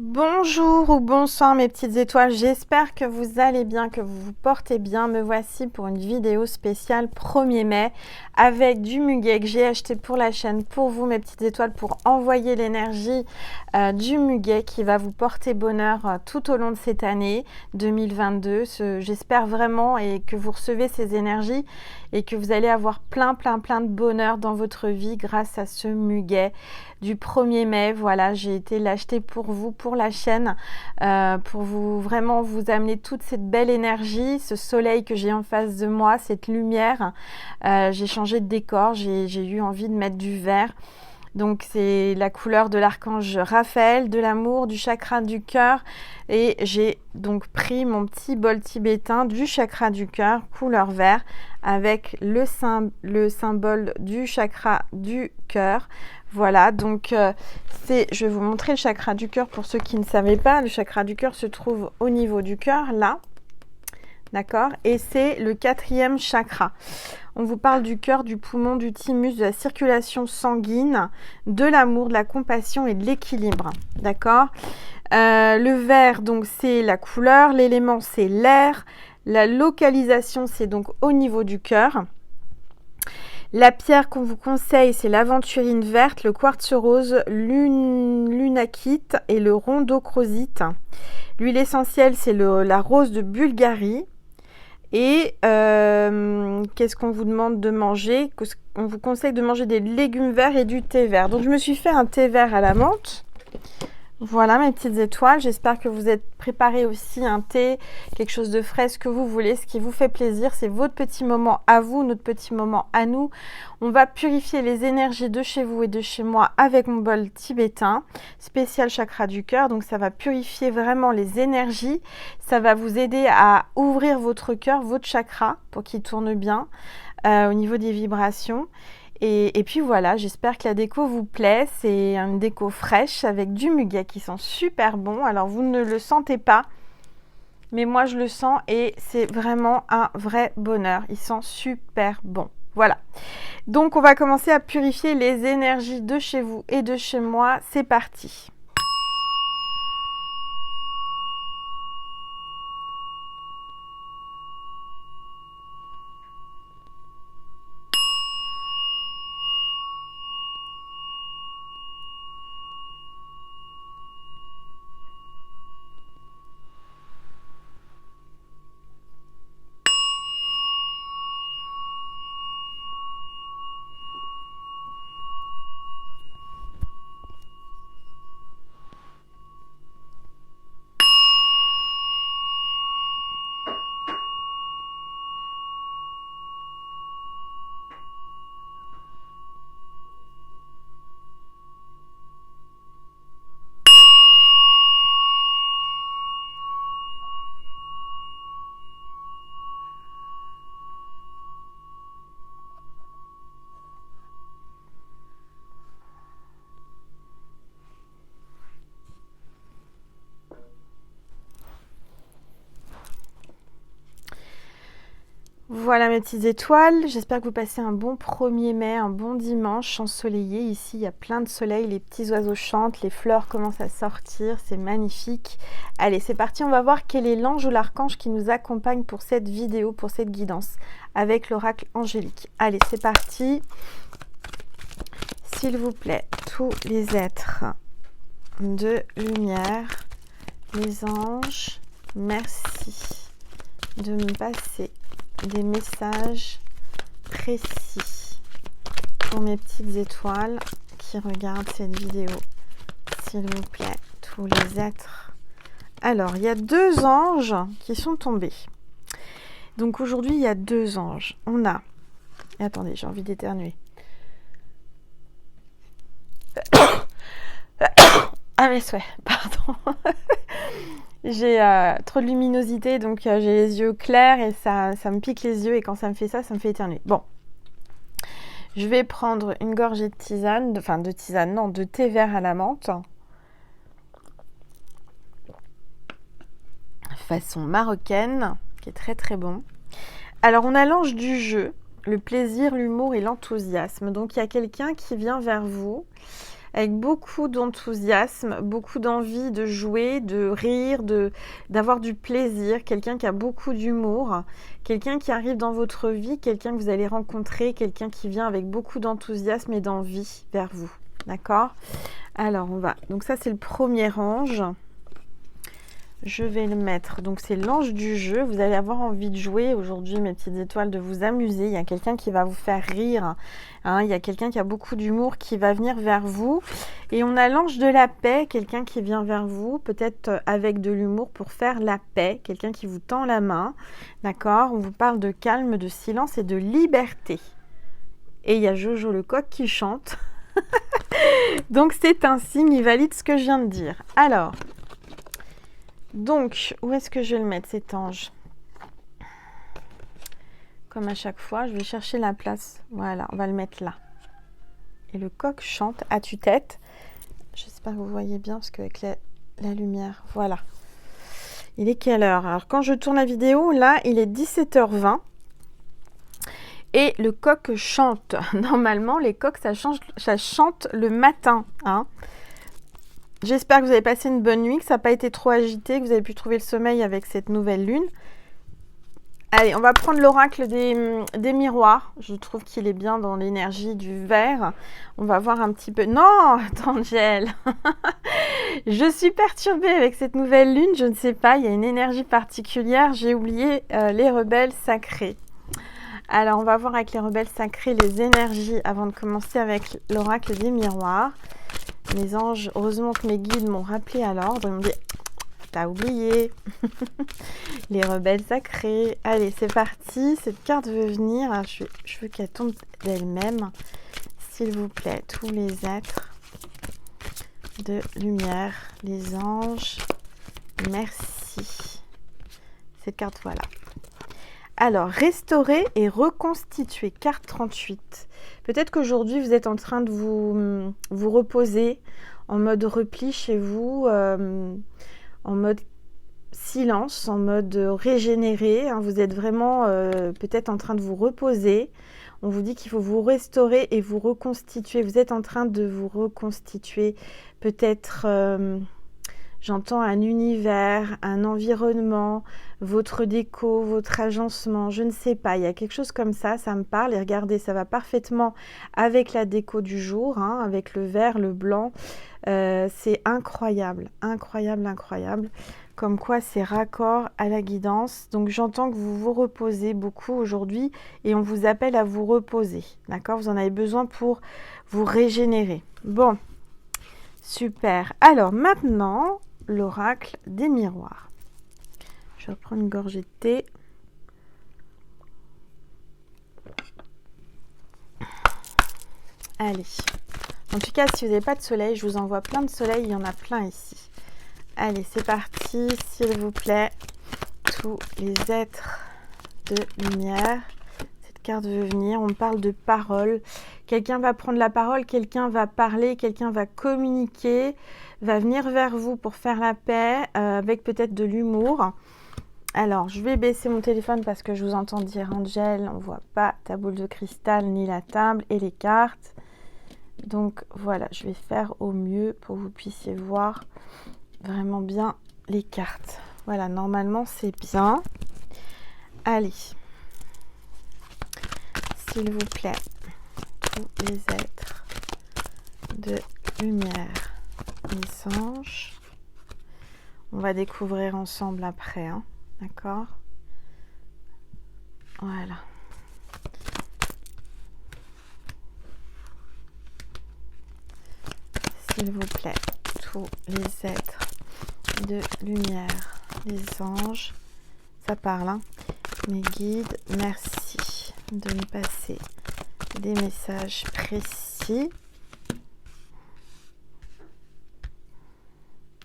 Bonjour ou bonsoir mes petites étoiles, j'espère que vous allez bien, que vous vous portez bien. Me voici pour une vidéo spéciale 1er mai avec du muguet que j'ai acheté pour la chaîne pour vous mes petites étoiles, pour envoyer l'énergie du muguet qui va vous porter bonheur tout au long de cette année 2022. J'espère vraiment et que vous recevez ces énergies et que vous allez avoir plein de bonheur dans votre vie grâce à ce muguet du 1er mai. Voilà, j'ai été l'acheter pour vous, pour la chaîne, pour vous vraiment vous amener toute cette belle énergie, ce soleil que j'ai en face de moi, cette lumière. J'ai changé de décor, j'ai eu envie de mettre du vert. Donc c'est la couleur de l'archange Raphaël, de l'amour, du chakra du cœur. Et j'ai donc pris mon petit bol tibétain du chakra du cœur, couleur vert, avec le symbole du chakra du cœur. Voilà, donc je vais vous montrer le chakra du cœur pour ceux qui ne savaient pas. Le chakra du cœur se trouve au niveau du cœur, là. D'accord? Et c'est le 4e chakra. On vous parle du cœur, du poumon, du thymus, de la circulation sanguine, de l'amour, de la compassion et de l'équilibre. D'accord? Le vert, donc, c'est la couleur. L'élément, c'est l'air. La localisation, c'est donc au niveau du cœur. La pierre qu'on vous conseille, c'est l'aventurine verte, le quartz rose, l'unakite et le rhodochrosite. L'huile essentielle, c'est la rose de Bulgarie. Et qu'est-ce qu'on vous demande de manger? On vous conseille de manger des légumes verts et du thé vert. Donc, je me suis fait un thé vert à la menthe. Voilà mes petites étoiles, j'espère que vous êtes préparé aussi un thé, quelque chose de frais, ce que vous voulez, ce qui vous fait plaisir. C'est votre petit moment à vous, notre petit moment à nous. On va purifier les énergies de chez vous et de chez moi avec mon bol tibétain, spécial chakra du cœur. Donc ça va purifier vraiment les énergies, ça va vous aider à ouvrir votre cœur, votre chakra, pour qu'il tourne bien au niveau des vibrations. Et puis voilà, j'espère que la déco vous plaît. C'est une déco fraîche avec du muguet qui sent super bon. Alors vous ne le sentez pas, mais moi je le sens et c'est vraiment un vrai bonheur. Il sent super bon. Voilà. Donc on va commencer à purifier les énergies de chez vous et de chez moi. C'est parti. Voilà mes petites étoiles, j'espère que vous passez un bon 1er mai, un bon dimanche ensoleillé. Ici, il y a plein de soleil, les petits oiseaux chantent, les fleurs commencent à sortir, c'est magnifique. Allez, c'est parti, on va voir quel est l'ange ou l'archange qui nous accompagne pour cette vidéo, pour cette guidance, avec l'oracle angélique. Allez, c'est parti. S'il vous plaît, tous les êtres de lumière, les anges, merci de me passer des messages précis pour mes petites étoiles qui regardent cette vidéo, s'il vous plaît, tous les êtres. Alors, il y a 2 anges qui sont tombés. Donc aujourd'hui, il y a 2 anges. On a... Attendez, j'ai envie d'éternuer. Ah mes souhaits, pardon. J'ai trop de luminosité, donc j'ai les yeux clairs et ça me pique les yeux. Et quand ça me fait ça me fait éternuer. Bon, je vais prendre une gorgée de tisane, de thé vert à la menthe. Façon marocaine, qui est très bon. Alors, on a l'ange du jeu, le plaisir, l'humour et l'enthousiasme. Donc, il y a quelqu'un qui vient vers vous avec beaucoup d'enthousiasme, beaucoup d'envie de jouer, de rire, d'avoir du plaisir, quelqu'un qui a beaucoup d'humour, quelqu'un qui arrive dans votre vie, quelqu'un que vous allez rencontrer, quelqu'un qui vient avec beaucoup d'enthousiasme et d'envie vers vous. D'accord? Alors, on va... Donc ça, c'est le premier ange. Je vais le mettre. Donc, c'est l'ange du jeu. Vous allez avoir envie de jouer aujourd'hui, mes petites étoiles, de vous amuser. Il y a quelqu'un qui va vous faire rire. Hein, il y a quelqu'un qui a beaucoup d'humour qui va venir vers vous. Et on a l'ange de la paix, quelqu'un qui vient vers vous, peut-être avec de l'humour pour faire la paix. Quelqu'un qui vous tend la main. D'accord? On vous parle de calme, de silence et de liberté. Et il y a Jojo le coq qui chante. Donc, c'est un signe, il valide ce que je viens de dire. Alors... Donc, où est-ce que je vais le mettre cet ange? Comme à chaque fois, je vais chercher la place. Voilà, on va le mettre là. Et le coq chante à tue-tête. J'espère que vous voyez bien parce qu'avec la lumière, voilà. Il est quelle heure? Alors, quand je tourne la vidéo, là, il est 17h20. Et le coq chante. Normalement, les coqs, ça chante le matin, hein. J'espère que vous avez passé une bonne nuit, que ça n'a pas été trop agité, que vous avez pu trouver le sommeil avec cette nouvelle lune. Allez, on va prendre l'oracle des miroirs. Je trouve qu'il est bien dans l'énergie du vert. On va voir un petit peu... Non, Angèle. Je suis perturbée avec cette nouvelle lune. Je ne sais pas, il y a une énergie particulière. J'ai oublié les rebelles sacrés. Alors, on va voir avec les rebelles sacrés les énergies avant de commencer avec l'oracle des miroirs. Mes anges, heureusement que mes guides m'ont rappelé à l'ordre. Ils m'ont dit, t'as oublié. Les rebelles sacrés. Allez, c'est parti. Cette carte veut venir. Alors, je veux qu'elle tombe d'elle-même. S'il vous plaît, tous les êtres de lumière, les anges, merci. Cette carte, voilà. Alors, restaurer et reconstituer, carte 38. Peut-être qu'aujourd'hui, vous êtes en train de vous reposer en mode repli chez vous, en mode silence, en mode régénéré. Hein. Vous êtes vraiment peut-être en train de vous reposer. On vous dit qu'il faut vous restaurer et vous reconstituer. Vous êtes en train de vous reconstituer. Peut-être... j'entends un univers, un environnement, votre déco, votre agencement, je ne sais pas. Il y a quelque chose comme ça me parle. Et regardez, ça va parfaitement avec la déco du jour, hein, avec le vert, le blanc. C'est incroyable, incroyable, incroyable. Comme quoi, c'est raccord à la guidance. Donc, j'entends que vous vous reposez beaucoup aujourd'hui et on vous appelle à vous reposer. D'accord? Vous en avez besoin pour vous régénérer. Bon, super. Alors, maintenant... l'oracle des miroirs. Je vais reprendre une gorgée de thé. Allez. En tout cas, si vous n'avez pas de soleil, je vous envoie plein de soleil. Il y en a plein ici. Allez, c'est parti. S'il vous plaît, tous les êtres de lumière. Cette carte veut venir. On parle de parole. Quelqu'un va prendre la parole, quelqu'un va parler, quelqu'un va communiquer, va venir vers vous pour faire la paix, avec peut-être de l'humour. Alors, je vais baisser mon téléphone parce que je vous entends dire, Angèle, on ne voit pas ta boule de cristal, ni la table et les cartes. Donc, voilà, je vais faire au mieux pour que vous puissiez voir vraiment bien les cartes. Voilà, normalement, c'est bien. Allez. S'il vous plaît. Tous les êtres de lumière, les anges. On va découvrir ensemble après, hein, d'accord? Voilà. S'il vous plaît, tous les êtres de lumière, les anges. Ça parle, hein? Mes guides, merci de me passer des messages précis.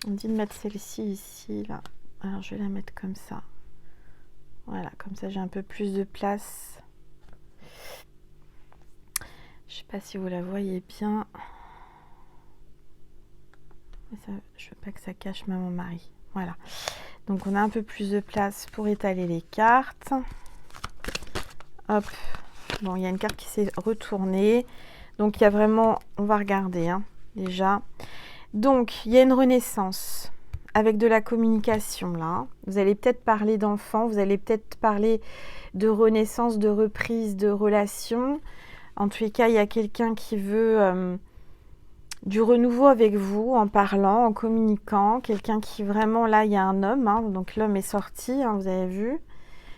On dit de mettre celle-ci ici, là. Alors, je vais la mettre comme ça. Voilà, comme ça, j'ai un peu plus de place. Je ne sais pas si vous la voyez bien. Ça, je ne veux pas que ça cache même mon mari. Voilà. Donc, on a un peu plus de place pour étaler les cartes. Hop. Bon, il y a une carte qui s'est retournée. Donc, il y a vraiment... On va regarder, hein. déjà. Donc, il y a une renaissance avec de la communication là. Vous allez peut-être parler d'enfants, vous allez peut-être parler de renaissance, de reprise, de relation. En tous les cas, il y a quelqu'un qui veut du renouveau avec vous, en parlant, en communiquant. Quelqu'un qui vraiment, là, il y a un homme, hein, donc l'homme est sorti, hein, vous avez vu.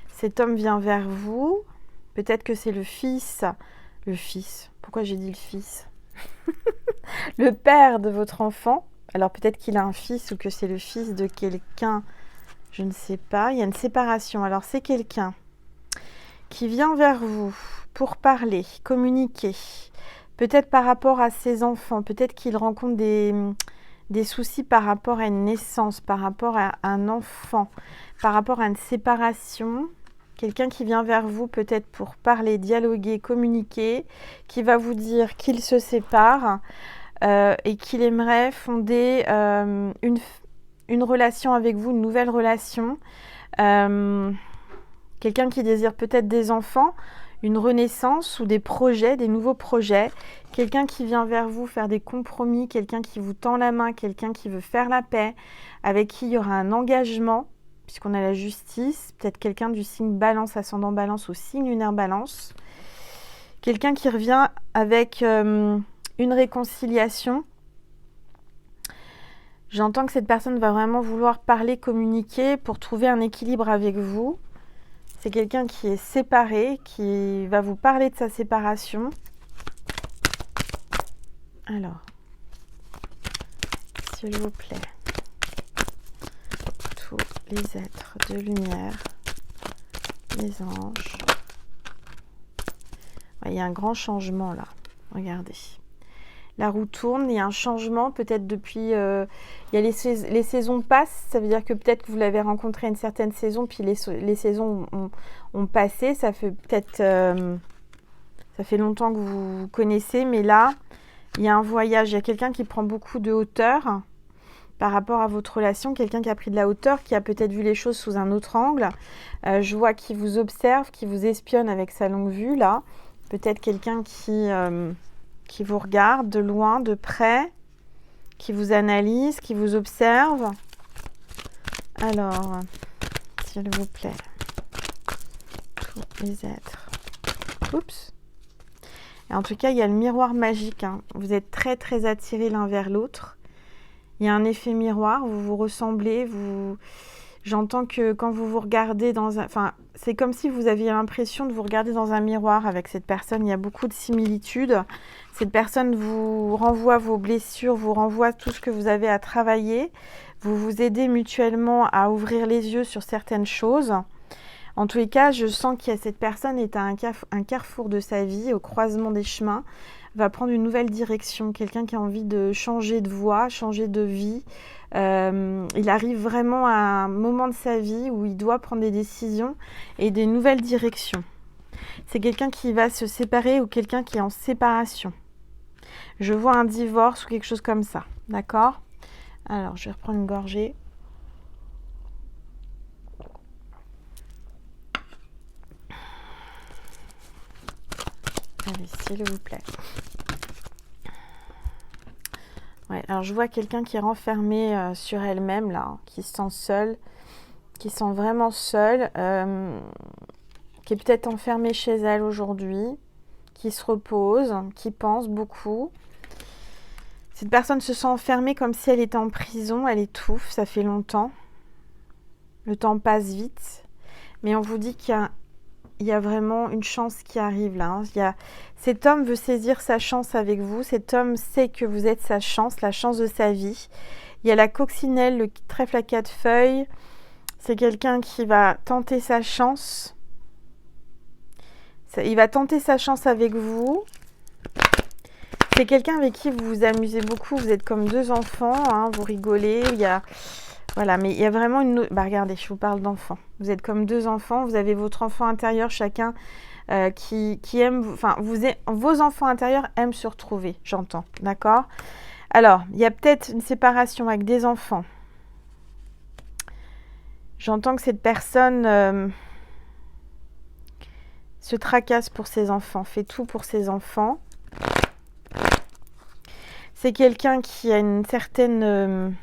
Cet homme vient vers vous. Peut-être que c'est le fils. Le fils. Pourquoi j'ai dit le fils? Le père de votre enfant. Alors peut-être qu'il a un fils ou que c'est le fils de quelqu'un. Je ne sais pas. Il y a une séparation. Alors c'est quelqu'un qui vient vers vous pour parler, communiquer. Peut-être par rapport à ses enfants. Peut-être qu'il rencontre des soucis par rapport à une naissance, par rapport à un enfant, par rapport à une séparation. Quelqu'un qui vient vers vous peut-être pour parler, dialoguer, communiquer, qui va vous dire qu'il se sépare et qu'il aimerait fonder une relation avec vous, une nouvelle relation. Quelqu'un qui désire peut-être des enfants, une renaissance ou des projets, des nouveaux projets. Quelqu'un qui vient vers vous faire des compromis, quelqu'un qui vous tend la main, quelqu'un qui veut faire la paix, avec qui il y aura un engagement. Puisqu'on a la justice, peut-être quelqu'un du signe balance, ascendant balance ou signe lunaire balance. Quelqu'un qui revient avec une réconciliation. J'entends que cette personne va vraiment vouloir parler, communiquer pour trouver un équilibre avec vous. C'est quelqu'un qui est séparé, qui va vous parler de sa séparation. Alors, s'il vous plaît. Les êtres de lumière, les anges. Il y a un grand changement là. Regardez. La roue tourne, il y a un changement peut-être depuis... il y a les saisons passent, ça veut dire que peut-être que vous l'avez rencontré à une certaine saison, puis les saisons ont passé. Ça fait peut-être... ça fait longtemps que vous connaissez, mais là, il y a un voyage. Il y a quelqu'un qui prend beaucoup de hauteur par rapport à votre relation, quelqu'un qui a pris de la hauteur, qui a peut-être vu les choses sous un autre angle. Je vois qui vous observe, qui vous espionne avec sa longue vue, là. Peut-être quelqu'un qui vous regarde de loin, de près, qui vous analyse, qui vous observe. Alors, s'il vous plaît, tous les êtres. Oups. Et en tout cas, il y a le miroir magique, hein. Vous êtes très, très attirés l'un vers l'autre. Il y a un effet miroir, vous vous ressemblez, j'entends que quand vous vous regardez dans un... Enfin, c'est comme si vous aviez l'impression de vous regarder dans un miroir avec cette personne. Il y a beaucoup de similitudes. Cette personne vous renvoie vos blessures, vous renvoie tout ce que vous avez à travailler. Vous vous aidez mutuellement à ouvrir les yeux sur certaines choses. En tous les cas, je sens que cette personne est à un carrefour de sa vie, au croisement des chemins, va prendre une nouvelle direction, quelqu'un qui a envie de changer de voie, changer de vie. Il arrive vraiment à un moment de sa vie où il doit prendre des décisions et des nouvelles directions. C'est quelqu'un qui va se séparer ou quelqu'un qui est en séparation. Je vois un divorce ou quelque chose comme ça, d'accord? Alors, je vais reprendre une gorgée. Allez, s'il vous plaît. Ouais, alors je vois quelqu'un qui est renfermé sur elle-même, là, qui se sent seule, qui se sent vraiment seule, qui est peut-être enfermée chez elle aujourd'hui, qui se repose, qui pense beaucoup. Cette personne se sent enfermée comme si elle était en prison, elle étouffe, ça fait longtemps. Le temps passe vite, mais on vous dit qu'il y a vraiment une chance qui arrive là. Hein. Cet homme veut saisir sa chance avec vous. Cet homme sait que vous êtes sa chance, la chance de sa vie. Il y a la coccinelle, le trèfle à 4 feuilles. C'est quelqu'un qui va tenter sa chance. Il va tenter sa chance avec vous. C'est quelqu'un avec qui vous vous amusez beaucoup. Vous êtes comme deux enfants, hein, vous rigolez. Voilà, mais il y a vraiment une... regardez, je vous parle d'enfants. Vous êtes comme deux enfants, vous avez votre enfant intérieur, chacun qui aime... vos enfants intérieurs aiment se retrouver, j'entends, d'accord? Alors, il y a peut-être une séparation avec des enfants. J'entends que cette personne se tracasse pour ses enfants, fait tout pour ses enfants. C'est quelqu'un qui a une certaine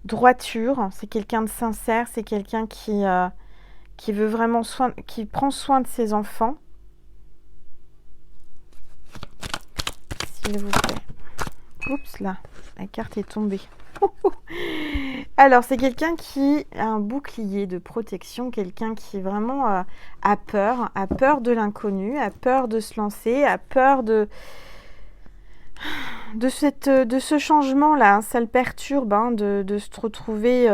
droiture, c'est quelqu'un de sincère, c'est quelqu'un qui veut vraiment qui prend soin de ses enfants. S'il vous plaît. Oups, là, la carte est tombée. Alors, c'est quelqu'un qui a un bouclier de protection, quelqu'un qui vraiment a peur de l'inconnu, a peur de se lancer, a peur de ce changement-là. Ça le perturbe de se retrouver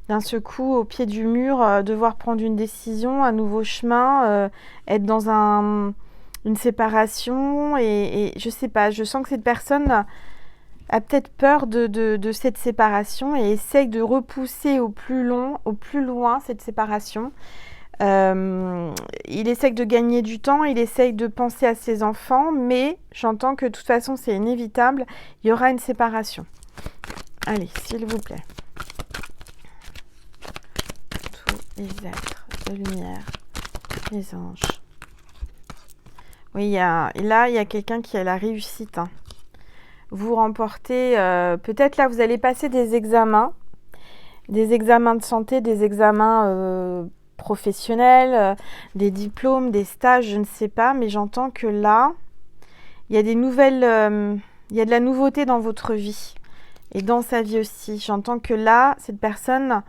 d'un seul coup au pied du mur, devoir prendre une décision, un nouveau chemin, être dans une séparation. Et je sais pas, je sens que cette personne a peut-être peur de cette séparation et essaye de repousser au plus loin cette séparation. Il essaye de gagner du temps, il essaye de penser à ses enfants, mais j'entends que de toute façon c'est inévitable, il y aura une séparation. Allez, s'il vous plaît. Tous les êtres de lumière, les anges. Oui, là il y a quelqu'un qui a la réussite. Vous remportez, peut-être là vous allez passer des examens de santé, des examens professionnels, des diplômes, des stages, je ne sais pas, mais j'entends que là, il y a des nouvelles, il y a de la nouveauté dans votre vie et dans sa vie aussi. J'entends que là, cette personne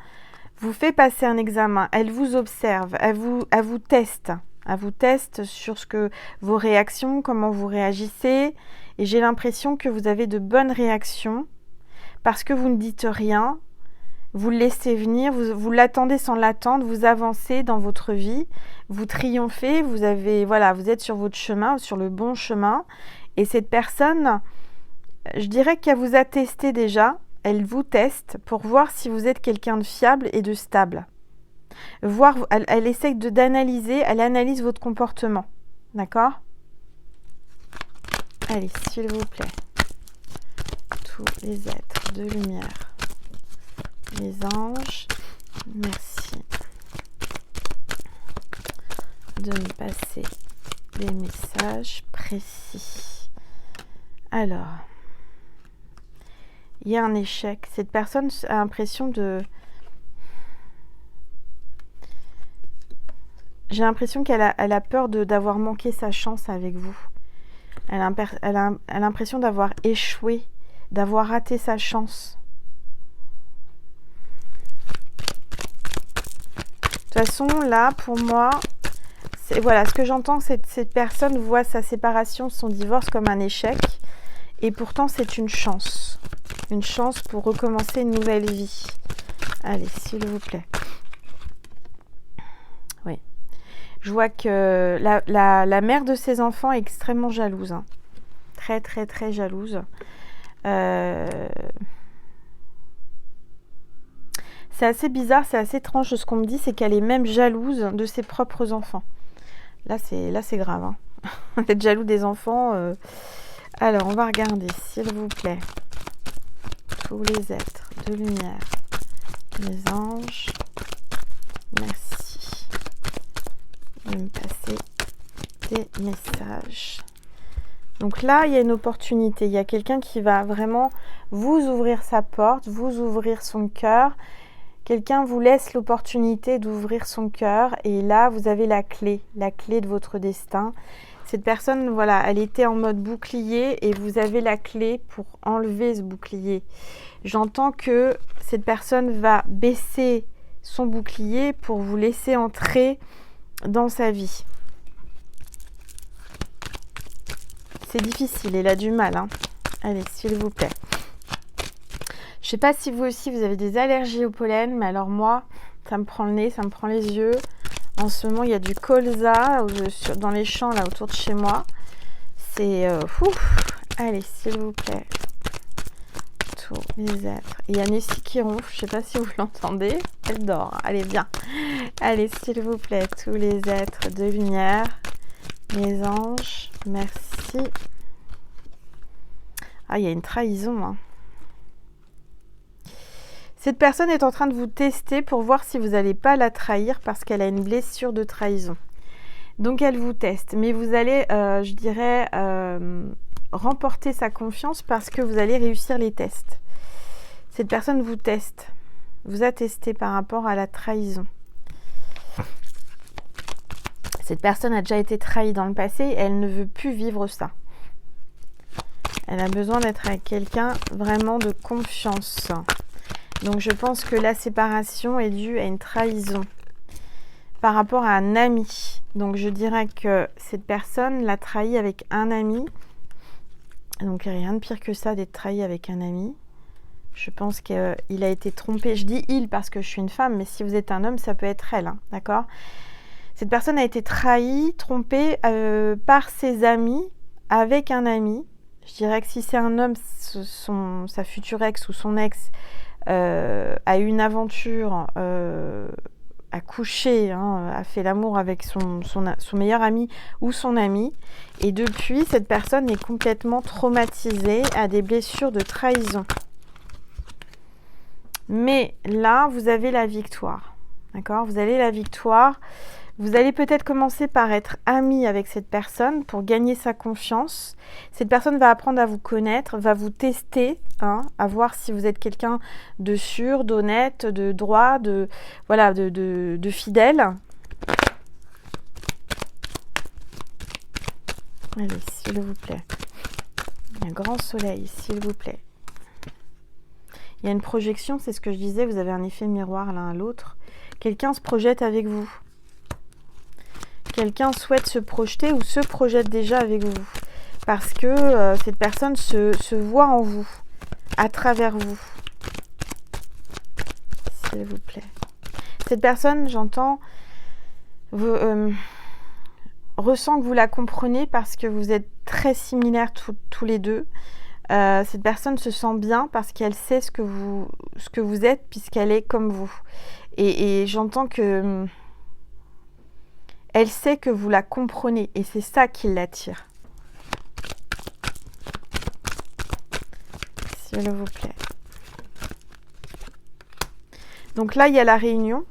vous fait passer un examen, elle vous observe, elle vous teste. Elle vous teste sur vos réactions, comment vous réagissez. Et j'ai l'impression que vous avez de bonnes réactions parce que vous ne dites rien, vous le laissez venir, vous l'attendez sans l'attendre, vous avancez dans votre vie, vous triomphez, vous êtes sur votre chemin, sur le bon chemin. Et cette personne, je dirais qu'elle vous a testé déjà, elle vous teste pour voir si vous êtes quelqu'un de fiable et de stable. Elle essaye d'analyser, elle analyse votre comportement. D'accord ? Allez, s'il vous plaît. Tous les êtres de lumière. Les anges, merci de me passer des messages précis. Alors, il y a un échec. Cette personne a l'impression J'ai l'impression qu'elle a peur d'avoir manqué sa chance avec vous. Elle a l'impression d'avoir échoué, d'avoir raté sa chance. De toute façon, là, pour moi, ce que j'entends, c'est que cette personne voit sa séparation, son divorce comme un échec. Et pourtant, c'est une chance. Une chance pour recommencer une nouvelle vie. Allez, s'il vous plaît. Oui. Je vois que la mère de ses enfants est extrêmement jalouse. Très, très, très jalouse. C'est assez bizarre, c'est assez étrange. Ce qu'on me dit, c'est qu'elle est même jalouse de ses propres enfants. Là, c'est grave. D'être jaloux des enfants. Alors, on va regarder, s'il vous plaît. Tous les êtres de lumière. Les anges. Merci de me passer des messages. Donc là, il y a une opportunité. Il y a quelqu'un qui va vraiment vous ouvrir sa porte, vous ouvrir son cœur. Quelqu'un vous laisse l'opportunité d'ouvrir son cœur. Et là, vous avez la clé de votre destin. Cette personne, voilà, elle était en mode bouclier et vous avez la clé pour enlever ce bouclier. J'entends que cette personne va baisser son bouclier pour vous laisser entrer dans sa vie. C'est difficile, elle a du mal. Allez, s'il vous plaît. Je ne sais pas si vous aussi, vous avez des allergies au pollen, mais alors moi, ça me prend le nez, ça me prend les yeux. En ce moment, il y a du colza dans les champs là autour de chez moi. C'est Allez, s'il vous plaît. Tous les êtres. Il y a Nessie qui ronfle. Je ne sais pas si vous l'entendez. Elle dort. Allez, bien. Allez, s'il vous plaît. Tous les êtres de lumière. Les anges. Merci. Ah, il y a une trahison. Cette personne est en train de vous tester pour voir si vous n'allez pas la trahir parce qu'elle a une blessure de trahison. Donc elle vous teste, mais vous allez, je dirais, remporter sa confiance parce que vous allez réussir les tests. Cette personne vous teste, vous a testé par rapport à la trahison. Cette personne a déjà été trahie dans le passé et elle ne veut plus vivre ça. Elle a besoin d'être avec quelqu'un vraiment de confiance. Donc je pense que la séparation est due à une trahison par rapport à un ami. Donc je dirais que cette personne l'a trahi avec un ami. Donc rien de pire que ça d'être trahi avec un ami. Je pense qu'il a été trompé. Je dis il parce que je suis une femme, mais si vous êtes un homme, ça peut être elle, hein, d'accord? Cette personne a été trahie, trompée par ses amis avec un ami. Je dirais que si c'est un homme, sa future ex ou son ex a eu une aventure, a couché, hein, a fait l'amour avec son meilleur ami ou son ami. Et depuis, cette personne est complètement traumatisée, a des blessures de trahison. Mais là, vous avez la victoire. D'accord? Vous avez la victoire. Vous allez peut-être commencer par être ami avec cette personne pour gagner sa confiance. Cette personne va apprendre à vous connaître, va vous tester, hein, à voir si vous êtes quelqu'un de sûr, d'honnête, de droit, de fidèle. Allez, s'il vous plaît. Un grand soleil, s'il vous plaît. Il y a une projection, c'est ce que je disais, vous avez un effet miroir l'un à l'autre. Quelqu'un se projette avec vous. Quelqu'un souhaite se projeter ou se projette déjà avec vous. Parce que cette personne se voit en vous, à travers vous. S'il vous plaît. Cette personne, j'entends, ressent que vous la comprenez parce que vous êtes très similaires tous les deux. Cette personne se sent bien parce qu'elle sait ce que vous êtes puisqu'elle est comme vous. Et j'entends que elle sait que vous la comprenez et c'est ça qui l'attire. S'il vous plaît. Donc là, il y a la Réunion.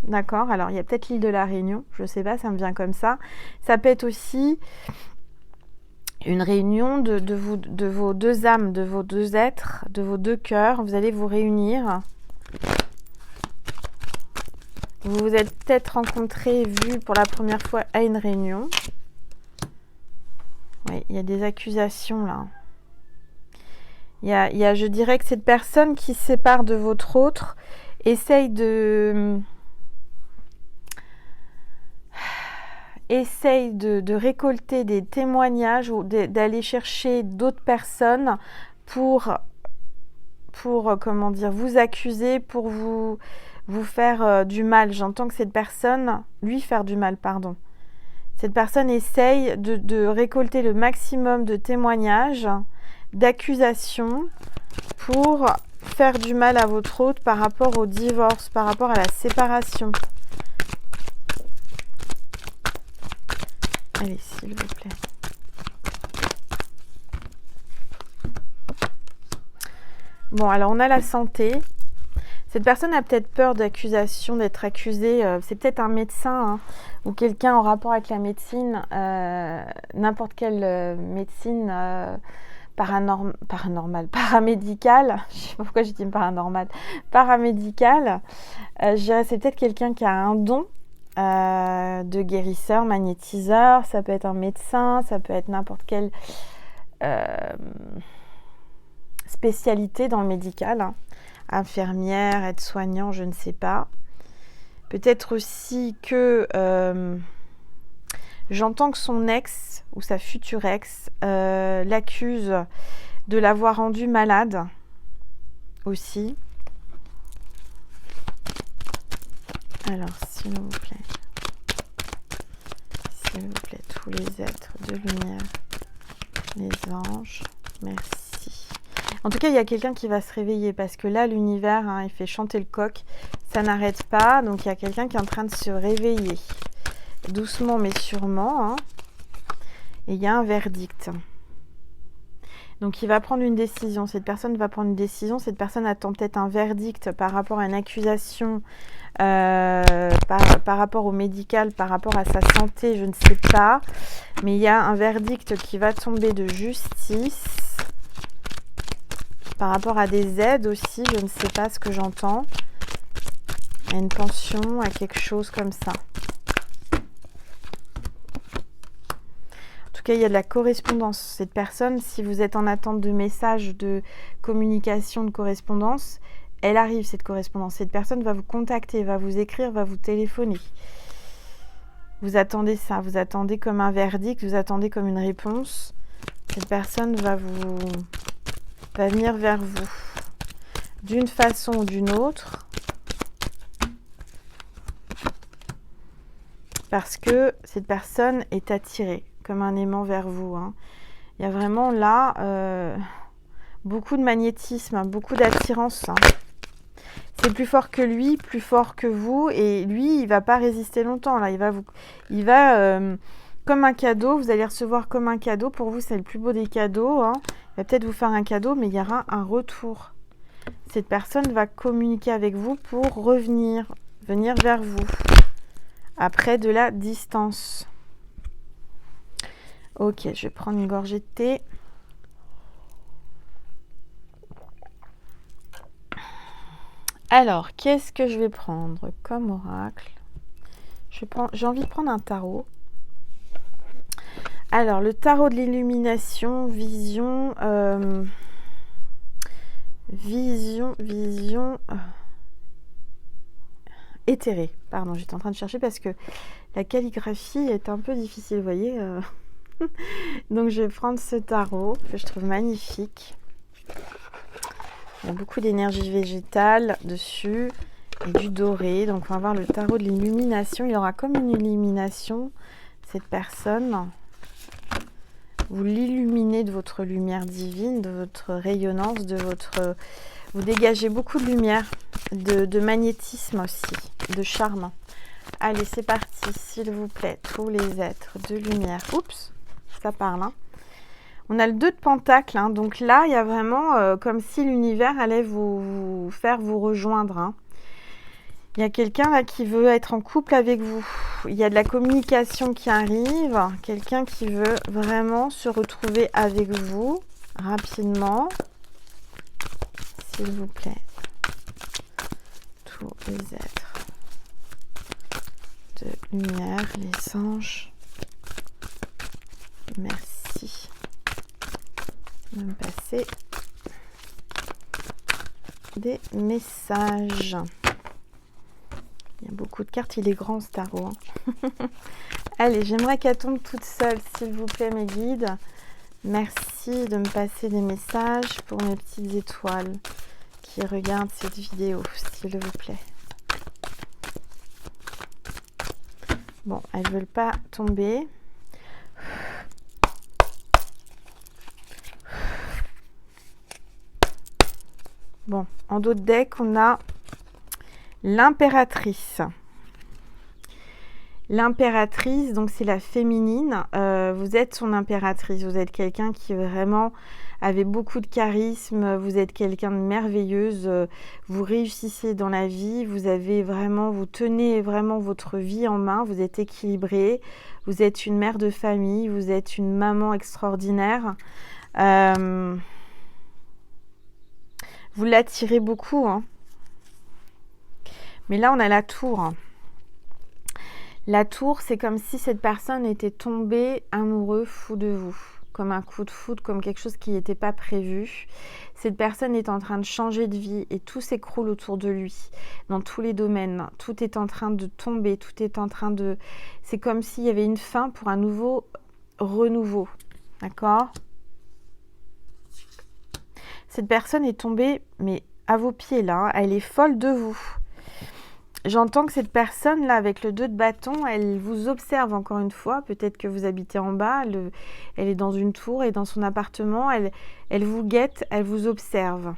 D'accord? Alors, il y a peut-être l'île de la Réunion. Je ne sais pas, ça me vient comme ça. Ça peut être aussi une réunion de vos deux âmes, de vos deux êtres, de vos deux cœurs. Vous allez vous réunir. Vous vous êtes peut-être rencontrés, vus pour la première fois à une réunion. Oui, il y a des accusations là. Il y a, je dirais que cette personne qui se sépare de votre autre essaye de récolter des témoignages ou d'aller chercher d'autres personnes pour comment dire, vous accuser, pour vous faire du mal. J'entends que cette personne, lui faire du mal, pardon. Cette personne essaye de récolter le maximum de témoignages, d'accusations pour faire du mal à votre autre par rapport au divorce, par rapport à la séparation. Allez, s'il vous plaît. Bon, alors on a la santé. Cette personne a peut-être peur d'accusation, d'être accusée. C'est peut-être un médecin, hein, ou quelqu'un en rapport avec la médecine, n'importe quelle médecine paramédicale. Je ne sais pas pourquoi je dis paranormal. Paramédicale. Je dirais c'est peut-être quelqu'un qui a un don de guérisseur, magnétiseur. Ça peut être un médecin, ça peut être n'importe quelle spécialité dans le médical, hein. Infirmière, aide-soignant, je ne sais pas. Peut-être aussi que j'entends que son ex ou sa future ex l'accuse de l'avoir rendu malade aussi. Alors, s'il vous plaît, tous les êtres de lumière, les anges, merci. En tout cas, il y a quelqu'un qui va se réveiller parce que là, l'univers, hein, il fait chanter le coq. Ça n'arrête pas. Donc, il y a quelqu'un qui est en train de se réveiller. Doucement, mais sûrement. Hein. Et il y a un verdict. Donc il va prendre une décision, cette personne va prendre une décision, cette personne attend peut-être un verdict par rapport à une accusation, par rapport au médical, par rapport à sa santé, je ne sais pas. Mais il y a un verdict qui va tomber de justice, par rapport à des aides aussi, je ne sais pas ce que j'entends. À une pension, à quelque chose comme ça. En tout cas, il y a de la correspondance. Cette personne, si vous êtes en attente de messages, de communication, de correspondance, elle arrive, cette correspondance. Cette personne va vous contacter, va vous écrire, va vous téléphoner. Vous attendez ça, vous attendez comme un verdict, vous attendez comme une réponse. Cette personne va venir vers vous d'une façon ou d'une autre. Parce que cette personne est attirée comme un aimant vers vous. Hein. Il y a vraiment là beaucoup de magnétisme, beaucoup d'attirance. Hein. C'est plus fort que lui, plus fort que vous. Et lui, il ne va pas résister longtemps. Là. Il va comme un cadeau. Vous allez recevoir comme un cadeau. Pour vous, c'est le plus beau des cadeaux. Hein. Il va peut-être vous faire un cadeau, mais il y aura un retour. Cette personne va communiquer avec vous pour venir vers vous. Après de la distance. Ok, je vais prendre une gorgée de thé. Alors, qu'est-ce que je vais prendre comme oracle? J'ai envie de prendre un tarot. Alors, le tarot de l'illumination, vision, éthérée. Pardon, j'étais en train de chercher parce que la calligraphie est un peu difficile, vous voyez. Donc, je vais prendre ce tarot que je trouve magnifique. Il y a beaucoup d'énergie végétale dessus et du doré. Donc, on va voir le tarot de l'illumination. Il y aura comme une illumination, cette personne. Vous l'illuminez de votre lumière divine, de votre rayonnance, vous dégagez beaucoup de lumière, de magnétisme aussi, de charme. Allez, c'est parti, s'il vous plaît, tous les êtres de lumière. Oups, ça parle. Hein. On a le 2 de Pentacle, hein, donc là, il y a vraiment comme si l'univers allait vous faire vous rejoindre. Hein. Il y a quelqu'un là qui veut être en couple avec vous. Il y a de la communication qui arrive. Quelqu'un qui veut vraiment se retrouver avec vous rapidement. S'il vous plaît. Tous les êtres de lumière, les anges. Merci de me passer des messages. Il y a beaucoup de cartes, il est grand ce tarot. Hein. Allez, j'aimerais qu'elle tombe toute seule, s'il vous plaît, mes guides. Merci de me passer des messages pour mes petites étoiles qui regardent cette vidéo, s'il vous plaît. Bon, elles ne veulent pas tomber. Bon, en dos de deck, on a l'impératrice. L'impératrice, donc c'est la féminine. Vous êtes son impératrice. Vous êtes quelqu'un qui vraiment avait beaucoup de charisme. Vous êtes quelqu'un de merveilleuse. Vous réussissez dans la vie. Vous tenez vraiment votre vie en main. Vous êtes équilibré. Vous êtes une mère de famille. Vous êtes une maman extraordinaire. Vous l'attirez beaucoup, hein. Mais là, on a la tour. La tour, c'est comme si cette personne était tombée amoureux, fou de vous. Comme un coup de foudre, comme quelque chose qui n'était pas prévu. Cette personne est en train de changer de vie et tout s'écroule autour de lui. Dans tous les domaines. Tout est en train de tomber. Tout est en train de... C'est comme s'il y avait une fin pour un nouveau renouveau. D'accord ? Cette personne est tombée, mais à vos pieds, là. Hein. Elle est folle de vous. J'entends que cette personne, là, avec le 2 de bâton, elle vous observe encore une fois. Peut-être que vous habitez en bas. Elle est dans une tour et dans son appartement. Elle vous guette, elle vous observe.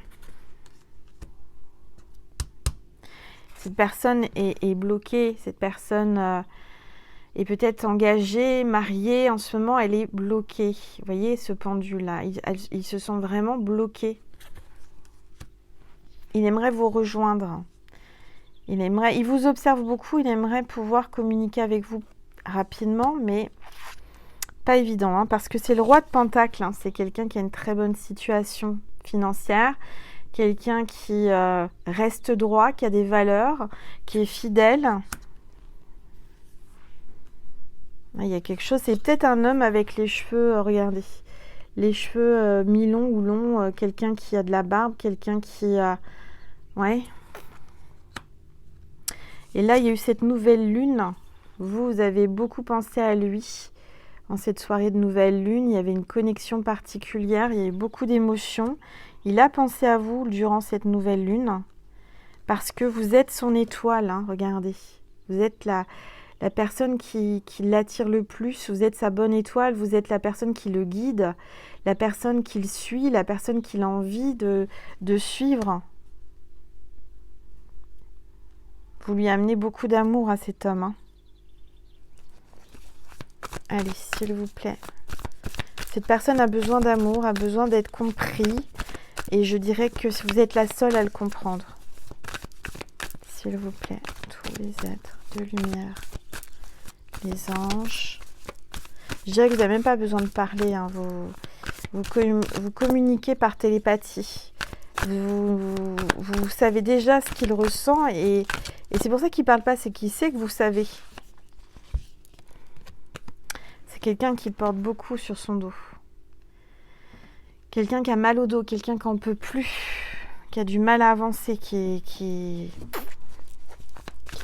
Cette personne est bloquée. Cette personne est peut-être engagée, mariée. En ce moment, elle est bloquée. Vous voyez ce pendule-là, ils se sont vraiment bloqués. Il aimerait vous rejoindre. Il vous observe beaucoup, il aimerait pouvoir communiquer avec vous rapidement, mais pas évident, hein, parce que c'est le roi de Pentacle, hein, c'est quelqu'un qui a une très bonne situation financière, quelqu'un qui reste droit, qui a des valeurs, qui est fidèle. Il y a quelque chose, c'est peut-être un homme avec les cheveux, regardez, les cheveux mi-longs ou longs, quelqu'un qui a de la barbe, quelqu'un qui a... Ouais. Et là, il y a eu cette nouvelle lune. Vous avez beaucoup pensé à lui. En cette soirée de nouvelle lune, il y avait une connexion particulière, il y a eu beaucoup d'émotions. Il a pensé à vous durant cette nouvelle lune parce que vous êtes son étoile, hein, regardez. Vous êtes la personne qui l'attire le plus, vous êtes sa bonne étoile, vous êtes la personne qui le guide, la personne qu'il suit, la personne qu'il a envie de suivre. Vous lui amenez beaucoup d'amour à cet homme, hein. Allez, s'il vous plaît. Cette personne a besoin d'amour, a besoin d'être compris. Et je dirais que vous êtes la seule à le comprendre. S'il vous plaît, tous les êtres de lumière, les anges. Je dirais que vous n'avez même pas besoin de parler, hein. Vous communiquez par télépathie. Vous savez déjà ce qu'il ressent et c'est pour ça qu'il ne parle pas, c'est qu'il sait que vous savez. C'est quelqu'un qui porte beaucoup sur son dos. Quelqu'un qui a mal au dos, quelqu'un qui n'en peut plus, qui a du mal à avancer, qui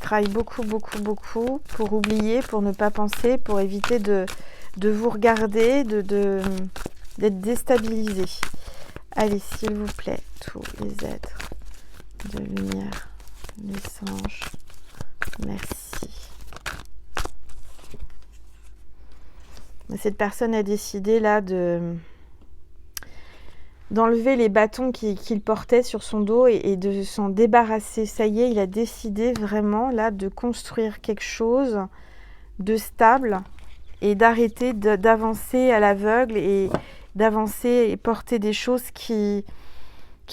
travaille beaucoup pour oublier, pour ne pas penser, pour éviter de vous regarder, d'être déstabilisé. Allez, s'il vous plaît, tous les êtres de lumière, les anges, merci. Cette personne a décidé là d'enlever les bâtons qu'il portait sur son dos et de s'en débarrasser. Ça y est, il a décidé vraiment là de construire quelque chose de stable et d'arrêter d'avancer à l'aveugle et d'avancer et porter des choses qui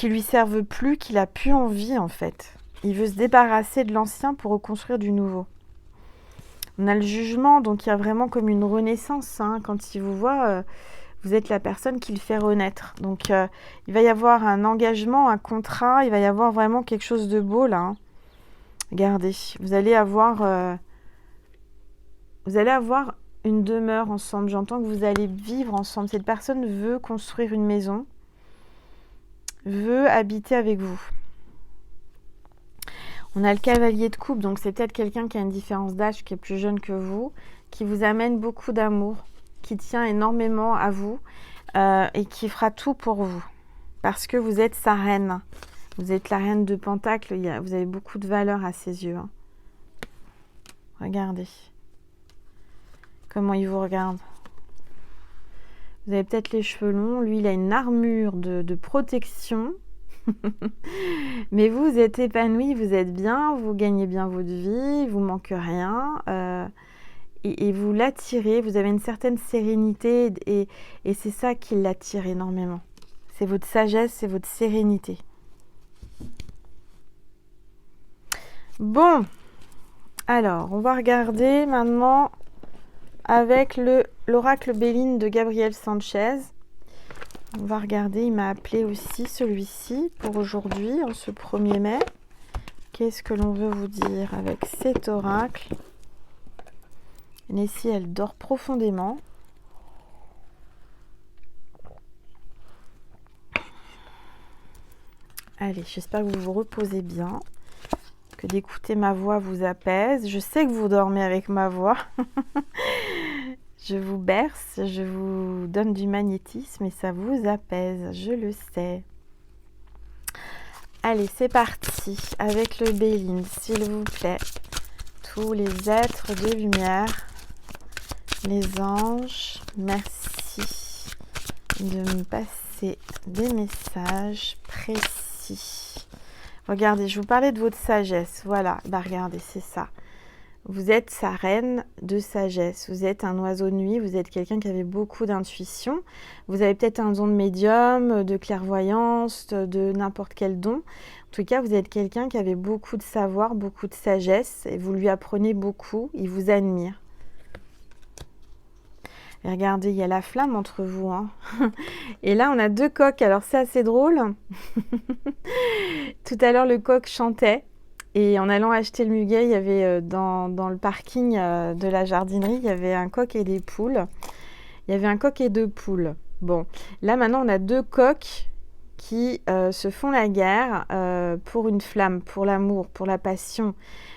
lui servent plus, qu'il a plus envie en fait. Il veut se débarrasser de l'ancien pour reconstruire du nouveau. On a le jugement, donc il y a vraiment comme une renaissance, hein. Quand il vous voit, vous êtes la personne qui le fait renaître. Donc il va y avoir un engagement, un contrat, il va y avoir vraiment quelque chose de beau là, hein. Regardez, vous allez avoir une demeure ensemble. J'entends que vous allez vivre ensemble. Cette personne veut construire une maison, veut habiter avec vous. On a le cavalier de coupe, donc c'est peut-être quelqu'un qui a une différence d'âge, qui est plus jeune que vous, qui vous amène beaucoup d'amour, qui tient énormément à vous et qui fera tout pour vous. Parce que vous êtes sa reine. Vous êtes la reine de Pentacle, vous avez beaucoup de valeur à ses yeux, hein. Regardez comment il vous regarde. Vous avez peut-être les cheveux longs, lui il a une armure de protection. Mais vous êtes épanoui, vous êtes bien, vous gagnez bien votre vie, vous manquez rien et vous l'attirez, vous avez une certaine sérénité et c'est ça qui l'attire énormément. C'est votre sagesse, c'est votre sérénité. Bon, alors on va regarder maintenant avec l'oracle Béline de Gabriel Sanchez. On va regarder, il m'a appelé aussi celui-ci pour aujourd'hui, en ce 1er mai. Qu'est-ce que l'on veut vous dire avec cet oracle? Nessie, elle dort profondément. Allez, j'espère que vous vous reposez bien, que d'écouter ma voix vous apaise. Je sais que vous dormez avec ma voix. Je vous berce, je vous donne du magnétisme et ça vous apaise, je le sais. Allez, c'est parti avec le Béline, s'il vous plaît. Tous les êtres de lumière, les anges, merci de me passer des messages précis. Regardez, je vous parlais de votre sagesse. Voilà, bah regardez, c'est ça. Vous êtes sa reine de sagesse. Vous êtes un oiseau de nuit. Vous êtes quelqu'un qui avait beaucoup d'intuition. Vous avez peut-être un don de médium, de clairvoyance, de n'importe quel don. En tout cas, vous êtes quelqu'un qui avait beaucoup de savoir, beaucoup de sagesse. Et vous lui apprenez beaucoup. Il vous admire. Et regardez, il y a la flamme entre vous. Hein. Et là, on a 2 coqs. Alors, c'est assez drôle. Tout à l'heure, le coq chantait. Et en allant acheter le muguet, il y avait dans le parking de la jardinerie, il y avait un coq et des poules. Il y avait un coq et 2 poules. Bon, là maintenant, on a 2 coqs qui se font la guerre pour une flamme, pour l'amour, pour la passion.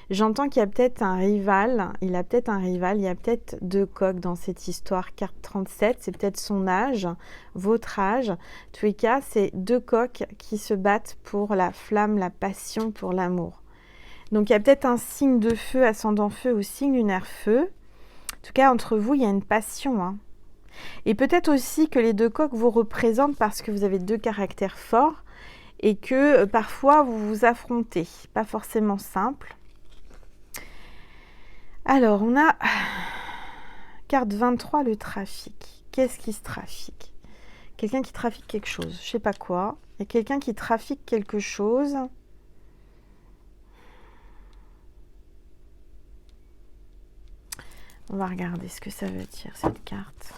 J'entends qu'il y a peut-être un rival. Il a peut-être un rival. Il y a peut-être 2 coqs dans cette histoire. Carte 37, c'est peut-être son âge, votre âge. En tous les cas, c'est 2 coqs qui se battent pour la flamme, la passion, pour l'amour. Donc, il y a peut-être un signe de feu, ascendant feu ou signe lunaire feu. En tout cas, entre vous, il y a une passion. Hein. Et peut-être aussi que les 2 coqs vous représentent parce que vous avez 2 caractères forts et que parfois, vous vous affrontez. Pas forcément simple. Alors, on a carte 23, le trafic. Qu'est-ce qui se trafique? Quelqu'un qui trafique quelque chose. Je ne sais pas quoi. Il y a quelqu'un qui trafique quelque chose. On va regarder ce que ça veut dire, cette carte.